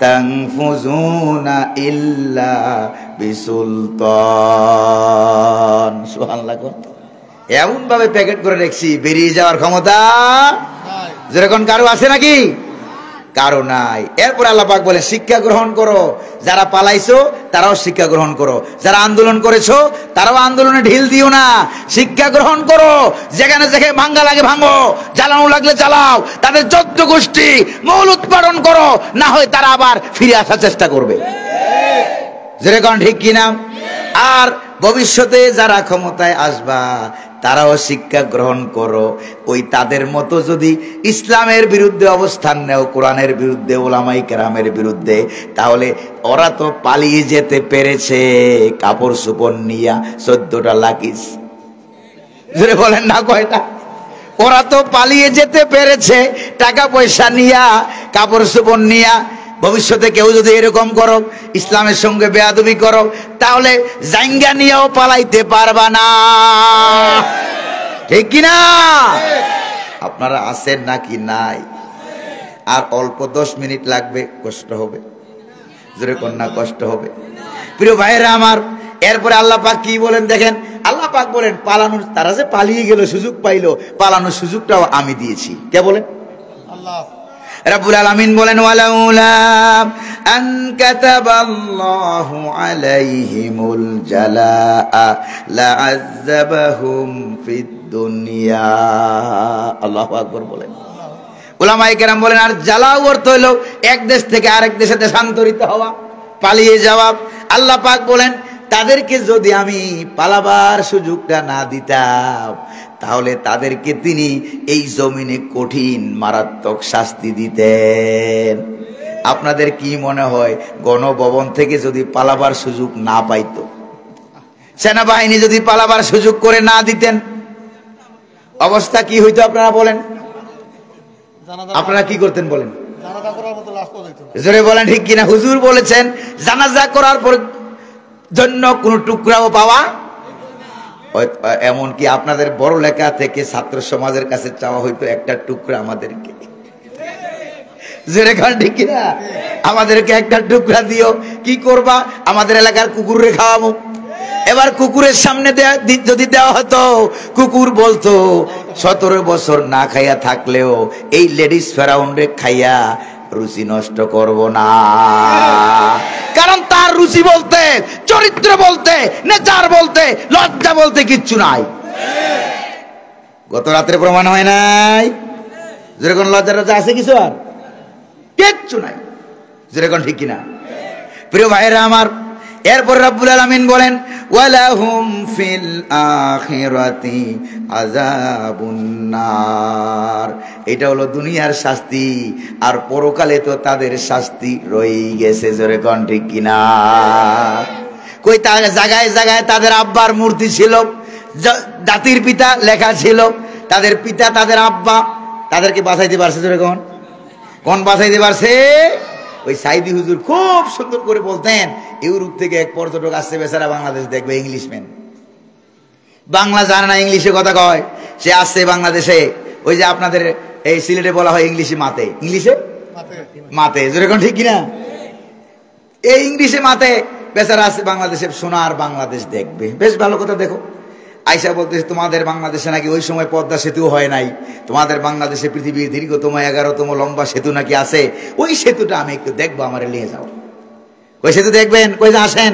তানফুজুনা ইল্লা বিসুলতান। সুবহানাল্লাহ। এমন ভাবে প্যাকেট করে রেখেছি বেরিয়ে যাওয়ার ক্ষমতা যেরকম কারো আছে নাকি? কারো নাই। এরপর আল্লাহ পাক বলে শিক্ষা গ্রহণ করো। যারা পালাইছো তারাও শিক্ষা গ্রহণ করো, যারা আন্দোলন করেছো তারাও আন্দোলনে ঢিল দিও না, শিক্ষা গ্রহণ করো। যেখানে যেখানে ভাঙ্গা লাগে ভাঙো, জ্বালানো লাগলে জ্বালাও, তাদের 14 গোষ্ঠী মূল উৎপাদন করো, না হয় তারা আবার ফিরে আসার চেষ্টা করবে। যেরকম ঠিক কিনা? আর ভবিষ্যতে যারা ক্ষমতায় আসবা তারাও শিক্ষা গ্রহণ করো। ওই তাদের মতো যদি ইসলামের বিরুদ্ধে অবস্থান নেও, কোরআনের বিরুদ্ধে, ওলামায়ে কেরামের বিরুদ্ধে, তাহলে ওরা তো পালিয়ে যেতে পেরেছে কাপড় চোপড় নিয়া 14টা লাকিজ। জোরে বলেন না কয়টা? ওরা তো পালিয়ে যেতে পেরেছে টাকা পয়সা নিয়া, কাপড় চোপড় নিয়া। ভবিষ্যতে কেউ যদি এরকম করো, ইসলামের সঙ্গে বেয়াদবি করো, তাহলে জাঙ্গা নিয়েও পালাইতে পারবা না, ঠিক কিনা? আপনারা আছেন নাকি নাই? আর অল্প 10 মিনিট লাগবে, কষ্ট হবে। জোরে কন্যা কষ্ট হবে। প্রিয় ভাইরা আমার, এরপরে আল্লাহ পাক কি বলেন দেখেন। আল্লাহ পাক বলেন পালানোর, তারা যে পালিয়ে গেল, সুযোগ পাইলো, পালানোর সুযোগটাও আমি দিয়েছি। কে বলেন? আল্লাহ রাব্বুল আলামিন বলেন ওয়ালাউলা আন কাতাবাল্লাহু আলাইহিমুল জালাআ লাআযাবাহুম ফিদ দুনিয়া। আল্লাহু আকবার বলেন। উলামায়ে কেরাম বলেন আর জ্বালাও অর্থ হলো এক দেশ থেকে আরেক দেশে দেশান্তরিত হওয়া, পালিয়ে যাওয়া। আল্লাহ পাক বলেন তাদেরকে যদি আমি পালাবার সুযোগটা না দিতাম তাহলে তাদেরকে তিনি এই জমিনে কঠিন মারাত্মক শাস্তি দিতেন। আপনাদের কি মনে হয় গণভবন থেকে যদি পালাবার সুযোগ না পাইতো, সেনাবাহিনী যদি পালাবার সুযোগ করে না দিতেন, অবস্থা কি হইতো আপনারা বলেন? আপনারা কি করতেন বলেন? জোরে বলেন ঠিক কিনা? হুজুর বলেছেন জানাজা করার পর জন্য কোন টুকরাও পাওয়া, এমনকি আপনাদের বড় লেখা থেকে ছাত্র সমাজের কাছে চাওয়া হইতো একটা টুকরা আমাদেরকে। জোরে খান ঠিক কিনা? আমাদেরকে একটা টুকরা দিও। কি করবা? আমাদের এলাকার কুকুরে খাওয়াবো। এবার কুকুরের সামনে যদি দেওয়া হতো, কুকুর বলতো 17 বছর না খাইয়া থাকলেও এই লেডিস ফেরাউন্ডে খাইয়া রুচি নষ্ট করব না, কারণ তার রুচি বলতে, চরিত্র বলতে, নেচার বলতে, লজ্জা বলতে কিচ্ছু নাই। গত রাত্রে প্রমাণ হয় নাই? যেরকম লজ্জা টজ্জা আছে কিছু আর কিচ্ছু নাই। যেরকম ঠিক কিনা? প্রিয় ভাইরা আমার, এরপর রব্বুল আলামিন বলেন ওয়ালাহুম ফিল আখিরাতি আযাবুন নার। এটা হলো দুনিয়ার শাস্তি, আর পরকালে তো তাদের শাস্তি রয়ে গেছে। জোরে কোন ঠিক কিনা? কই তার জায়গায় জায়গায় তাদের আব্বার মূর্তি ছিল, জাতির পিতা লেখা ছিল, তাদের পিতা তাদের আব্বা তাদেরকে বাঁচাইতে পারছে। জোরে কোন বাঁচাইতে পারছে? ওই সাইদি হুজুর খুব সুন্দর করে বলতেন, ইউরোপ থেকে এক পর্যটক আসছে, বেচারা বাংলাদেশ দেখবে, ইংলিশম্যান, বাংলা জানে না, ইংলিশে কথা কয়, সে আসছে বাংলাদেশে। ওই যে আপনাদের এই সিলেটে বলা হয় ইংলিশে মাতে, ইংলিশে মাতে। যেরকম ঠিক কিনা? এই ইংলিশে মাতে বেচারা আসছে বাংলাদেশে, সোনার বাংলাদেশ দেখবে। বেশ ভালো কথা। দেখো আইসা বলতেছে তোমাদের বাংলাদেশে নাকি ওই সময় পদ্মা সেতু হয় নাই, তোমাদের বাংলাদেশে পৃথিবীর দীর্ঘতম 11তম লম্বা সেতু নাকি আছে, ওই সেতুটা আমি একটু দেখবো, আমারে নিয়ে যাও। ওই সেতু দেখবেন? কই যে আসেন।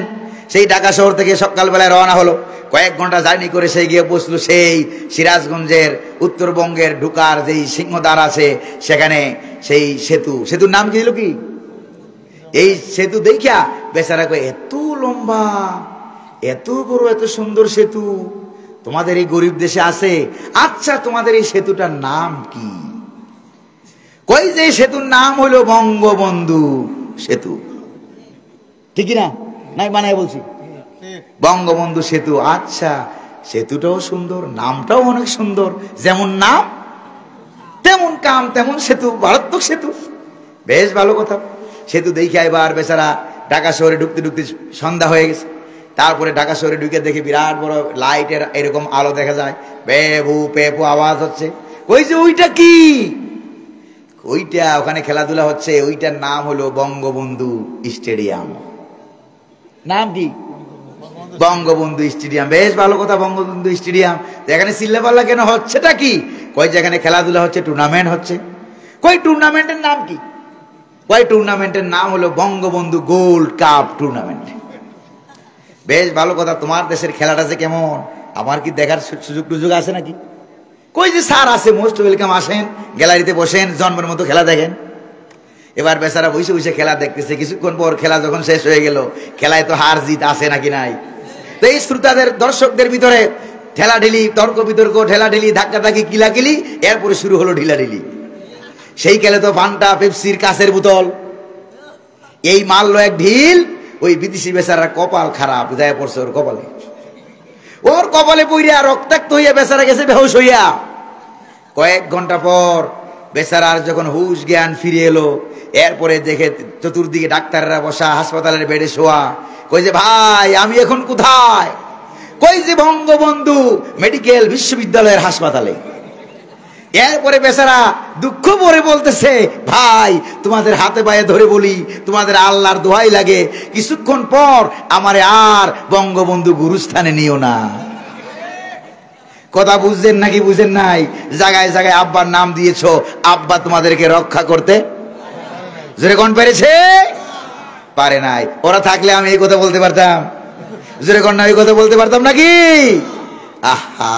সেই ঢাকা শহর থেকে সকালবেলায় রওনা হলো, কয়েক ঘন্টা জার্নি করে সেই গিয়ে পৌঁছলো সেই সিরাজগঞ্জের উত্তরবঙ্গের ঢুকার যেই সিংহদ্বার আছে সেখানে। সেই সেতুর নাম কি ছিল কি? এই সেতু দেখিয়া বেচারা কয় এত লম্বা, এত বড়, এত সুন্দর সেতু তোমাদের এই গরিব দেশে আছে? আচ্ছা তোমাদের এই সেতুটার নাম কি? কই যে সেতুর নাম হলো বঙ্গবন্ধু সেতু। ঠিক না? নাই বানায় বলছি, বঙ্গবন্ধু সেতু। আচ্ছা সেতুটাও সুন্দর, নামটাও অনেক সুন্দর, যেমন নাম তেমন কাম, তেমন সেতু, মারাত্মক সেতু। বেশ ভালো কথা। সেতু দেখে এবার বেচারা ঢাকা শহরে ঢুকতে ঢুকতে সন্ধ্যা হয়ে গেছে। তারপরে ঢাকা শহরে ঢুকে দেখে বিরাট বড় লাইটের এরকম আলো দেখা যায়, পেপু পেপু আওয়াজ হচ্ছে। ওই যে ওইটা কি? ওইটা ওখানে খেলাধুলা হচ্ছে, ওইটার নাম হলো বঙ্গবন্ধু স্টেডিয়াম। নাম কি? বঙ্গবন্ধু স্টেডিয়াম। বেশ ভালো কথা, বঙ্গবন্ধু স্টেডিয়াম। এখানে চিল্লাপাল্লা কেন হচ্ছেটা কি? কই যেখানে খেলাধুলা হচ্ছে, টুর্নামেন্ট হচ্ছে। কই টুর্নামেন্টের নাম কি? কই টুর্নামেন্টের নাম হলো বঙ্গবন্ধু গোল্ড কাপ টুর্নামেন্ট। বেশ ভালো কথা। তোমার দেশের খেলাটা যে কেমন, আমার কি দেখার সুযোগ আছে নাকি? কই যে স্যার আছে, মোস্ট ওয়েলকাম, আসেন, গ্যালারিতে বসেন, জন্মের মতো খেলা দেখেন। এবার বেচারা বসে বসে খেলা দেখতেছে। কিছুক্ষণ পর খেলা যখন শেষ হয়ে গেল, খেলায় তো হার জিত আছে নাকি নাই। তো এই শ্রোতাদের, দর্শকদের ভিতরে ঠেলাঢিলি, তর্ক বিতর্ক, ঠেলাঢিলি, ধাক্কাধাক্কি, কিলাকিলি, এরপরে শুরু হলো ঢিলাঢিলি। সেই খেলে তো ফান্টা, পেপসির কাঁচের বোতল, এই মারলো এক ঢিল। ওই বিদেশি বেচারা কপাল খারাপ, যায় পড়ছে ওর কপালে, ওর কপালে পইরা রক্তাক্ত হইয়া বেচারা গেছে বেহুশ হইয়া। কয়েক ঘন্টা পর বেচারার যখন হুশ জ্ঞান ফিরে এলো, এরপরে দেখে চতুর্দিকে ডাক্তাররা বসা, হাসপাতালের বেডে শোয়া। কই যে ভাই আমি এখন কোথায়? কই যে বঙ্গবন্ধু মেডিকেল বিশ্ববিদ্যালয়ের হাসপাতালে। এরপরে বেচারা দুঃখ ভরে বলতেছে, ভাই তোমাদের হাতে পায়ে ধরে বলি, তোমাদের আল্লাহর দোহাই লাগে, কিছুক্ষণ পর আমারে আর বঙ্গবন্ধু গুরুস্থানে নিও না। কথা বুঝছেন নাকি বুঝেন নাই? জায়গায় জায়গায় আব্বার নাম দিয়েছো, আব্বা তোমাদেরকে রক্ষা করতে জোরে কোন পেরেছে? পারে নাই। ওরা থাকলে আমি এই কথা বলতে পারতাম? জোরে কোন না এই কথা বলতে পারতাম নাকি? আহা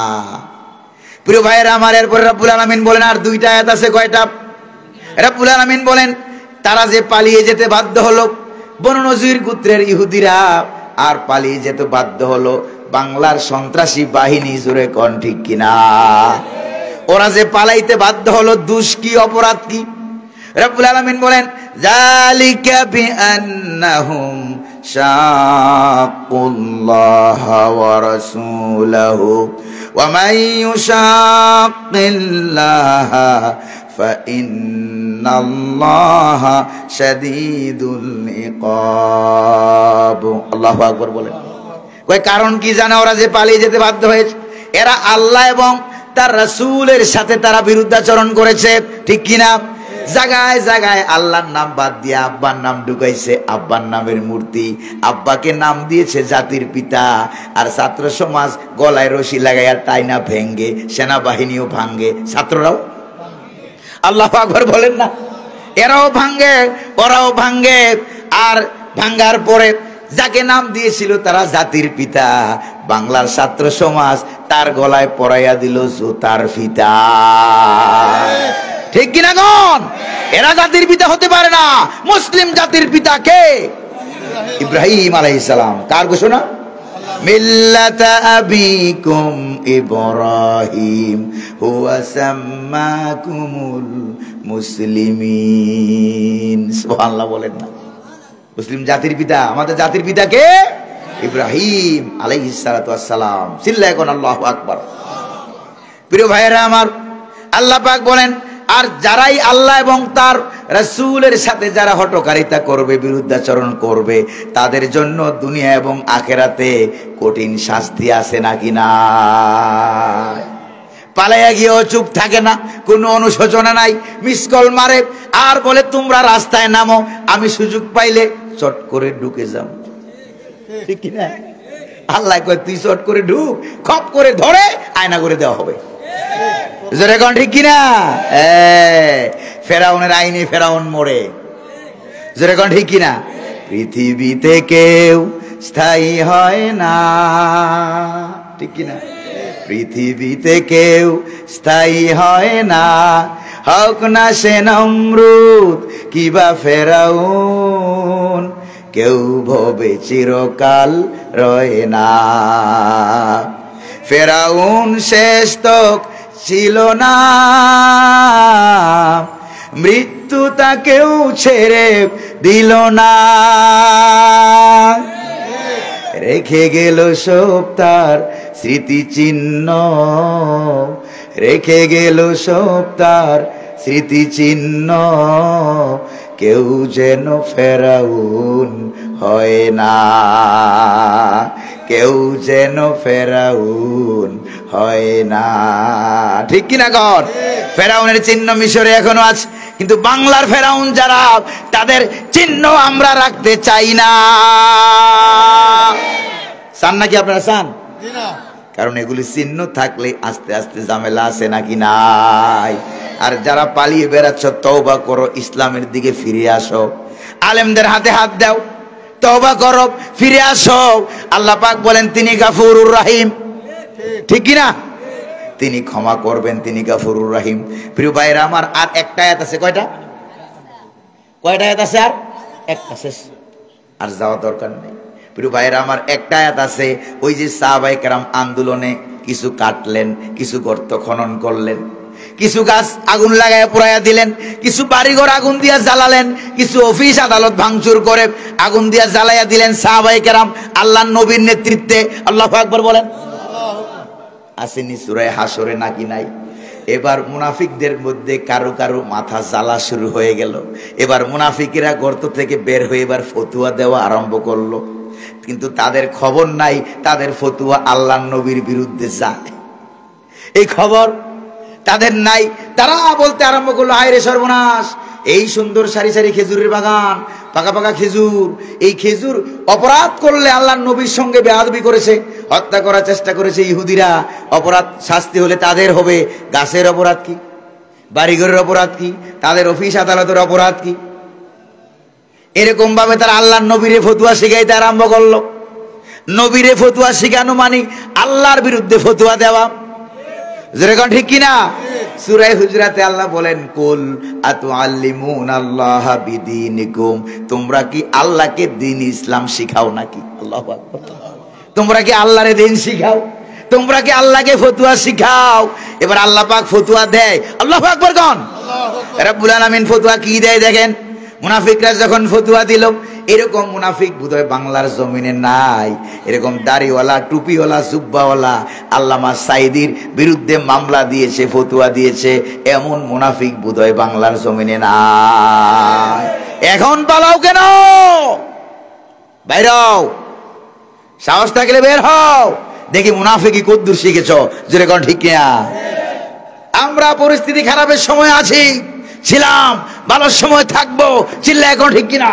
প্রিয় ভাইয়েরা আমার, এরপরে রব্বুল আলামিন বলেন, আর দুইটা আয়াত আছে। কয়টা? রব্বুল আলামিন বলেন তারা যে পালিয়ে যেতে বাধ্য হলো, বনু নজির গোত্রের ইহুদিরা, আর পালিয়ে যেতে বাধ্য হলো বাংলার সন্ত্রাসী বাহিনী। জোরে কোন ঠিক কিনা? ওরা যে পালাইতে বাধ্য হলো, দোষ কি, অপরাধ কি? রব্বুল আলামিন বলেন যালিকা বিআন্নাহুম শাক্কুল্লাহা ওয়া রাসূলাহু ওয়া মান ইউশাক্কিল্লাহা ফাইন্নাল্লাহা শাদীদুল ইকাব। আল্লাহু আকবার বলেন। কই কারণ কি জানা ওরা যে পালিয়ে যেতে বাধ্য হয়েছে? এরা আল্লাহ এবং তার রাসূলের সাথে তারা বিরুদ্ধাচরণ করেছে, ঠিক কি না? জায়গায় জায়গায় আল্লাহর নাম বাদ দিয়ে আব্বার নাম ঢুকাইছে, আব্বার নামের মূর্তি, আব্বাকে নাম দিয়েছে জাতির পিতা। আর ছাত্র সমাজ গলায় রশি লাগাইয়া টাইনা ভেঙ্গে, সেনাবাহিনীও ভাঙ্গে, ছাত্ররাও আল্লাহু আকবার বলেন না, এরাও ভাঙ্গে ওরাও ভাঙ্গে। আর ভাঙ্গার পরে যাকে নাম দিয়েছিল তারা জাতির পিতা, বাংলার ছাত্র সমাজ তার গলায় পরাইয়া দিল জুতার ফিতা, ঠিক কিনা কোন? এরা জাতির পিতা হতে পারে না। মুসলিম জাতির পিতা কে? ইব্রাহিম আলাইহিস সালাম। কার ঘোষণা? মিল্লাতা আবিকুম ইব্রাহিম হুয়া সাম্মাকুমুল মুসলিমিন। সুবহানাল্লাহ বলেন না। মুসলিম জাতির পিতা, আমাদের জাতির পিতা কে? ইব্রাহিম আলাইহিস সালাতু ওয়াস সালাম। চিল্লায় কোন আল্লাহু আকবার। প্রিয় ভাইয়েরা আমার, আল্লাহ পাক বলেন আর যারাই আল্লাহ এবং তার রাসূলের সাথে যারা হটকারিতা করবে, বিরুদ্ধাচরণ করবে, তাদের জন্য দুনিয়া এবং আখিরাতে কঠিন শাস্তি আছে নাকি না? পালাইয়া গিয়েও চুপ থাকে না, কোনো অনুশোচনা নাই, মিস কল মারে আর বলে তোমরা রাস্তায় নামো, আমি সুযোগ পাইলে চট করে ঢুকে যাব, ঠিক কি না? আল্লাহ কয় তুই চট করে ঢুক, খপ করে ধরে আয়না করে দেওয়া হবে, ঠিক কিনা? ফেরাউনের আইনে ফেরাউন মরে, যেরকম ঠিক কিনা? পৃথিবীতে কেউ স্থায়ী হয় না, ঠিক কিনা? পৃথিবীতে কেউ স্থায়ী হয় না, হক না সে নমরুদ কিবা ফেরাউন, কেউ ভবে চিরকাল রয় না। ফেরাউন শেষ তক ছিল না, মৃত্যু তাকেও ছেড়ে দিল না, রেখে গেল সব তার স্মৃতিচিহ্ন, রেখে গেল সব তার স্মৃতিচিহ্ন, কেউ যেন ফেরাউন হয় না, কেউ যেন ফেরাউন হয় না, ঠিক কিনা কর? ফেরাউনের চিহ্ন মিশরে এখনো আছে, কিন্তু বাংলার ফেরাউন যারা, তাদের চিহ্ন আমরা রাখতে চাই না। চান নাকি আপনারা? চান? কারণ এগুলি চিহ্ন থাকলে আস্তে আস্তে ঝামেলা আছে নাকি নাই? আর যারা পালিয়ে বেড়াচ্ছ, তওবা করো, ইসলামের দিকে ফিরে আসো, আলেমদের হাতে হাত দাও, তওবা করো, ফিরে আসো। আল্লাহ পাক বলেন তিনি গাফুরুর রহিম, ঠিক কি না? তিনি ক্ষমা করবেন, তিনি গাফুরুর রহিম। প্রিয় ভাইরা আমার, আর একটা আয়াত আছে। কয়টা আয়াত আছে? আর একটা, শেষ, আর যাওয়া দরকার নেই। প্রিয় ভাইরা আমার, একটা আয়াত আছে, ওই যে সাহাবায়ে কেরাম আন্দোলনে কিছু কাটলেন, কিছু গর্ত খনন করলেন, কিছু গাছ আগুন লাগায় পোড়াইয়া দিলেন, কিছু বাড়িঘর আগুন দিয়া জ্বালালেন, কিছু অফিস আদালত ভাঙচুর করে আগুন দিয়া জ্বালাইয়া দিলেন সাহাবায়ে কেরাম আল্লাহর নবীর নেতৃত্বে। আল্লাহু আকবার বলেন। আসেনি সূরা হাসরে নাকি নাই? এবার মুনাফিকদের মধ্যে কারো কারো মাথা জ্বালা শুরু হয়ে গেল। এবার মুনাফিকেরা গর্ত থেকে বের হয়ে এবার ফতুয়া দেওয়া আরম্ভ করলো, কিন্তু তাদের খবর নাই তাদের ফতুয়া আল্লাহর নবীর বিরুদ্ধে যায়, এই খবর তাদের নাই। তারা বলতে আরম্ভ করলো, হায় রে সর্বনাশ, এই সুন্দর সারি সারি খেজুরের বাগান, পাকা পাকা খেজুর, এই খেজুর অপরাধ করলে আল্লাহর নবীর সঙ্গে বেয়াদবি করেছে, হত্যা করার চেষ্টা করেছে ইহুদিরা, অপরাধ শাস্তি হলে তাদের হবে। গাছের অপরাধ কি? বাড়িঘরের অপরাধ কি? তাদের অফিস আদালতের অপরাধ কি? এরকম ভাবে তারা আল্লাহর নবীরে ফতুয়া শিখাইতে আরম্ভ করলো। নবীরে ফতুয়া শিখানো মানে আল্লাহর বিরুদ্ধে ফতুয়া দেওয়া, যেরকম ঠিক কিনা? সূরা হুজরাতে আল্লাহ বলেন, কুল আতুআল্লিমুনাল্লাহা বিদীনিকুম, তোমরা কি আল্লাহকে দ্বীন ইসলাম শিখাও নাকি? আল্লাহু আকবার। তোমরা কি আল্লাহরে দ্বীন শিখাও? তোমরা কি আল্লাহকে ফতুয়া শিখাও? এবার আল্লাহ পাক ফতুয়া দেয়। আল্লাহু আকবার কোন? রব্বুল আলামিন ফতোয়া কি দেয় দেখেন। মুনাফিকরা যখন ফতোয়া দিল, এরকম মুনাফিক বোধহয় বাংলার জমিনে নাই। এরকম দাড়িওয়ালা, টুপিওয়ালা, জুব্বাওয়ালা আল্লামা সাইদির বিরুদ্ধে মামলা দিয়েছে, ফতোয়া দিয়েছে, এমন মুনাফিক বোধহয় বাংলার জমিনে নাই। এখন পালাও কেন? বাইর হও, সাহস থাকলে বের হও, দেখি মুনাফিকি কদ্দুর শিখেছ। জোরে কোন ঠিক কিনা? আমরা পরিস্থিতি খারাপের সময় আছি, ছিলাম, ভালো সময় থাকবো, চিল্লা এখন ঠিক কিনা?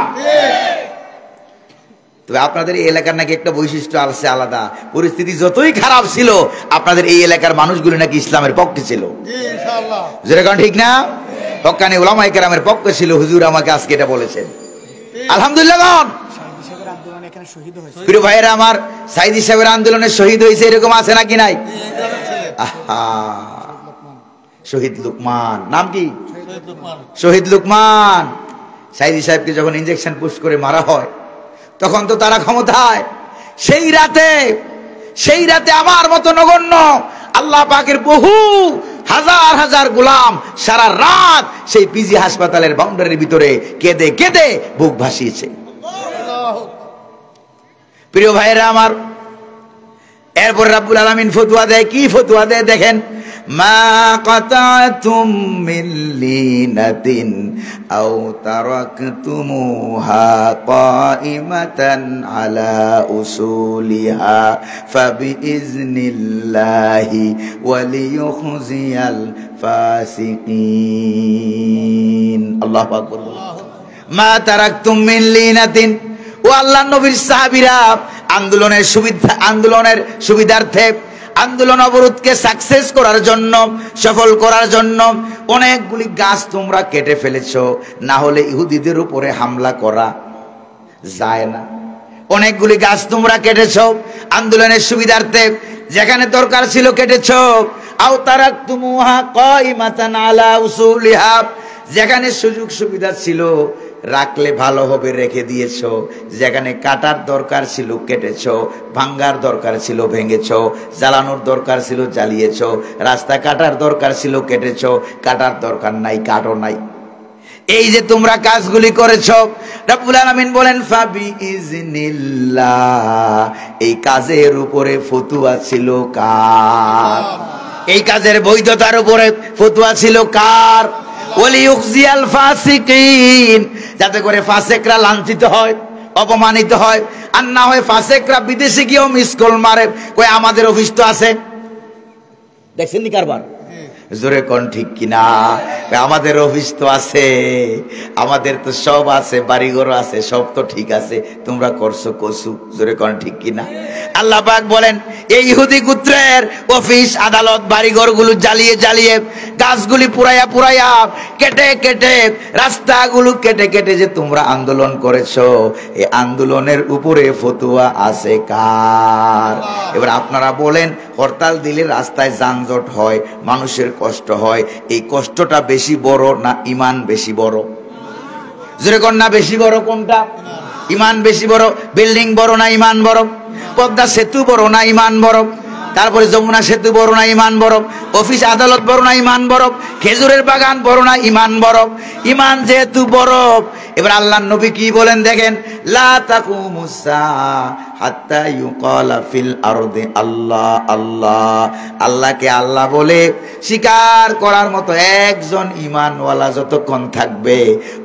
তবে আপনাদের এই এলাকার নাকি একটা বৈশিষ্ট্য আছে আলাদা, পরিস্থিতি যতই খারাপ ছিল আপনাদের এই এলাকার মানুষগুলো নাকি ইসলামের পক্ষে ছিল। যেরকম ঠিক না? হক্কানি উলামায়ে কেরামের পক্ষে ছিল। হুজুর আমাকে আজকে এটা বলেছেন, আলহামদুলিল্লাহ। প্রিয় ভাইয়েরা আমার, সাইদি সাহেবের আন্দোলনে শহীদ হয়েছে, এরকম আছে নাকি নাই? আহা, শহীদ লুকমান, নাম কি? শহীদ লুকমান। সাইদি সাহেবকে যখন ইনজেকশন পুশ করে মারা হয়, তখন তো তারা ক্ষমতায়। সেই রাতে আমার মতো নগণ্য আল্লাহ পাকের বহু হাজার হাজার গোলাম সারা রাত সেই পিজি হাসপাতালের বাউন্ডারির ভিতরে কেঁদে কেঁদে বুক ভাসিয়েছে। প্রিয় ভাইয়েরা আমার, এরপর রাব্বুল আলামিন ফতোয়া দেয়। কি ফতোয়া দেয় দেখেন। মা কাতাতুম মিন লিনাতিন আও তারাকতুমুহা কাইমাতান আলা উসুলিহা ফাবিইজনিল্লাহি ওয়ালিয়ুখজিয়াল ফাসিকিন। আল্লাহু আকবার। মা তারাকতুম মিন লিনাতিন, ও আল্লাহর নবীর সাহাবীরা, আন্দোলনের সুবিধার্থে, আন্দোলন অবরোধকে সাকসেস করার জন্য, সফল করার জন্য অনেকগুলি গাছ তোমরা কেটে ফেলেছো, না হলে ইহুদিদের উপরে হামলা করা যায় না। অনেকগুলি গাছ তোমরা কেটেছো আন্দোলনের সুবিধার্থে, যেখানে দরকার ছিল কেটেছো। আও তারাকতুমুহা কাইমাতান আলা উসুলিহা, যেখানে সুযোগ সুবিধা ছিল রাখলে ভালো হবে রেখে দিয়েছো, যেখানে কাটার দরকার ছিল কেটেছো, ভাঙ্গার দরকার ছিল ভেঙেছো, জ্বালানোর দরকার ছিল জ্বালিয়েছো, রাস্তা কাটার দরকার ছিল কেটেছো, কাটার দরকার নাই কাটো নাই। এই যে তোমরা কাজগুলি করেছো, রব্বুল আলামিন বলেন ফাবিইজনিল্লাহ, এই কাজের উপরে ফতোয়া ছিল কার? এই কাজের বৈধতার উপরে ফতোয়া ছিল কার? ওয়ালিয়ুখজিয়াল ফাসিকিন, যাতে করে ফাসিকরা লাঞ্ছিত হয়, অপমানিত হয়, আর না হয় ফাসিকরা বিদেশে গিয়েও মিস কল মারে, কই আমাদের অফিস তো আছে। দেখছেন নি কারবার? জোরে কোন ঠিক কিনা? আমাদের অফিস তো আছে, আমাদের তো সব আছে, বাড়িঘর আছে, সব তো ঠিক আছে, তোমরা করছো কসু। জোরে কোন ঠিক কিনা? আল্লাহ পাক বলেন, এই ইহুদি গোত্রের অফিস আদালত বাড়িঘরগুলো জ্বালিয়ে জ্বালিয়ে, গাছগুলি পুরাইয়া পুরাইয়া, কেটে কেটে, রাস্তাগুলো কেটে কেটে যে তোমরা আন্দোলন করেছো, এই আন্দোলনের উপরে ফতোয়া আছে কার? এবার আপনারা বলেন, হরতাল দিলে রাস্তায় যানজট হয়, মানুষের কষ্ট হয়, এই কষ্টটা বেশি বড় না ইমান বেশি বড়? যেরকম না বেশি বড় কোনটা? ইমান বেশি বড়। বিল্ডিং বড় না ইমান বড়? পদ্মা সেতু বড় না ইমান বড়? তারপরে যমুনা সেতু বড় না ইমান বড়? অফিস আদালত বড় না ইমান বড়? খেজুরের বাগান বড় না ইমান বড়? ইমান যেহেতু বড়, এবার আল্লাহর নবী কি বলেন দেখেন, লা তাকুমুস সাআ হাত্তা ইউকালা ফিল আরদি আল্লাহ আল্লাহ। আল্লাহকে আল্লাহ বলে স্বীকার করার মতো একজন ঈমানওয়ালা যতক্ষণ থাকবে,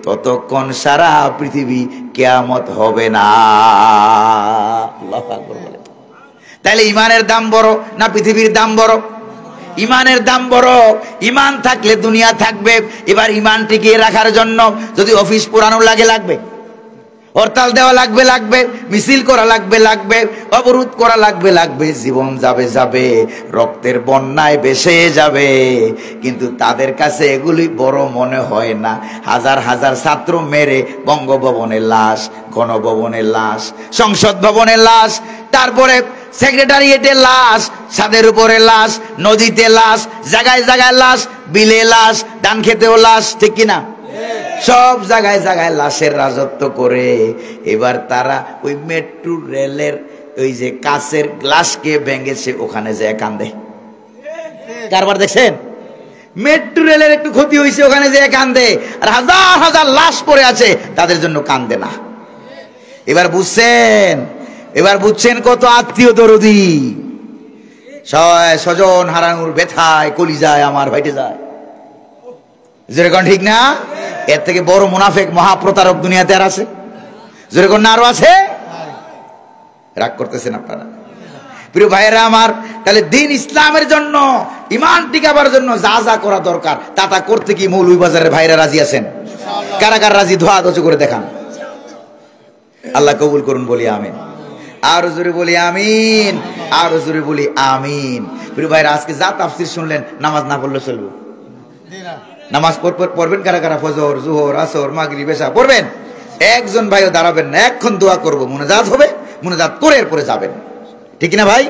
ততক্ষণ সারা পৃথিবী কিয়ামত হবে না। আল্লাহু আকবার বলে। তাহলে ইমানের দাম বড় না পৃথিবীর দাম বড়? ইমানের দাম বড়। ইমান থাকলে দুনিয়া থাকবে। এবার ইমান টিকিয়ে রাখার জন্য যদি অফিস পুরানো লাগবে, হরতাল দেওয়া লাগবে, মিছিল করা লাগবে, অবরোধ করা লাগবে, জীবন যাবে, রক্তের বন্যায় ভেসে যাবে, কিন্তু তাদের কাছে এগুলি বড় মনে হয় না। হাজার হাজার ছাত্র মেরে বঙ্গভবনের লাশ, গণভবনের লাশ, সংসদ ভবনের লাশ, তারপরে সেক্রেটারিয়েটের লাশ, ছাদের উপরে লাশ, নদীতে লাশ, জায়গায় জায়গায় লাশ, বিলে লাশ, ধান খেতেও লাশ, ঠিক কিনা? সব জায়গায় জায়গায় লাশের রাজত্ব করে এবার তারা ওই মেট্রো রেলের ওই যে কাচের গ্লাসকে ভেঙেছে ওখানে যায় কান্দে। কারবার দেখছেন? মেট্রো রেলের একটু ক্ষতি হয়েছে, ওখানে যে কান্দে, আর হাজার হাজার লাশ পড়ে আছে তাদের জন্য কান্দে না। এবার বুঝছেন কত আত্মীয় দরদি। স্বজন হারানোর ব্যথায় কলিজায় আমার ভাইটে যায়। যেরকম ঠিক না? এর থেকে বড় মুনাফেক মহাপ্রতারক দুনিয়াতে আর আছে? যেরকম না আরো আছে? রাগ করতেছেন আপনারা? প্রিয় ভাইয়েরা আমার, তাহলে দিন ইসলামের জন্য, ইমান টিকাবার জন্য যা যা করা দরকার তা করতে কি মৌলভীবাজারের ভাইরা রাজি আছেন? কারা কারা রাজি? ধোয়া দচু করে দেখান। আল্লাহ কবুল করুন, বলি আমিন। আর জোরে বলি আমিন, আর জোরে বলি আমিন। প্রিয় ভাইরা, আজকে যা তাফসীর শুনলেন, নামাজ না পড়লে চলবে? নামাজ পড়বেন কারা কারা? ফজর, জোহর, আসর, মাগরিব, এশা পড়বেন? একজন ভাইও দাঁড়াবেন না, এক্ষণ দোয়া করবো, মুনাজাত হবে, মুনাজাত করে এরপরে যাবেন, ঠিক না ভাই?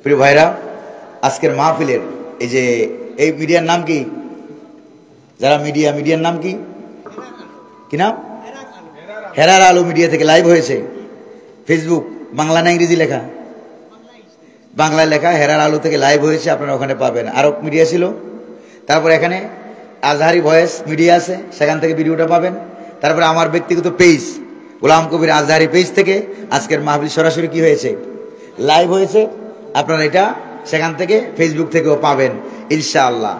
প্রিয় ভাইরা, আজকের মাহফিলের এই মিডিয়ার নাম কি? যারা মিডিয়ার নাম কি? কি নাম? হেরার আলো মিডিয়া থেকে লাইভ হয়েছে। ফেসবুক, বাংলা না ইংরেজি লেখা? বাংলায় লেখা। হেরার আলো থেকে লাইভ হয়েছে, আপনারা ওখানে পাবেন। আরব মিডিয়া ছিল, তারপর এখানে আজহারি ভয়েস মিডিয়া আছে, সেখান থেকে ভিডিওটা পাবেন। তারপরে আমার ব্যক্তিগত পেজ গোলাম কবির আজহারি পেজ থেকে আজকের মাহফিল সরাসরি কি হয়েছে? লাইভ হয়েছে। আপনারা এটা সেখান থেকে, ফেসবুক থেকেও পাবেন ইনশাআল্লাহ।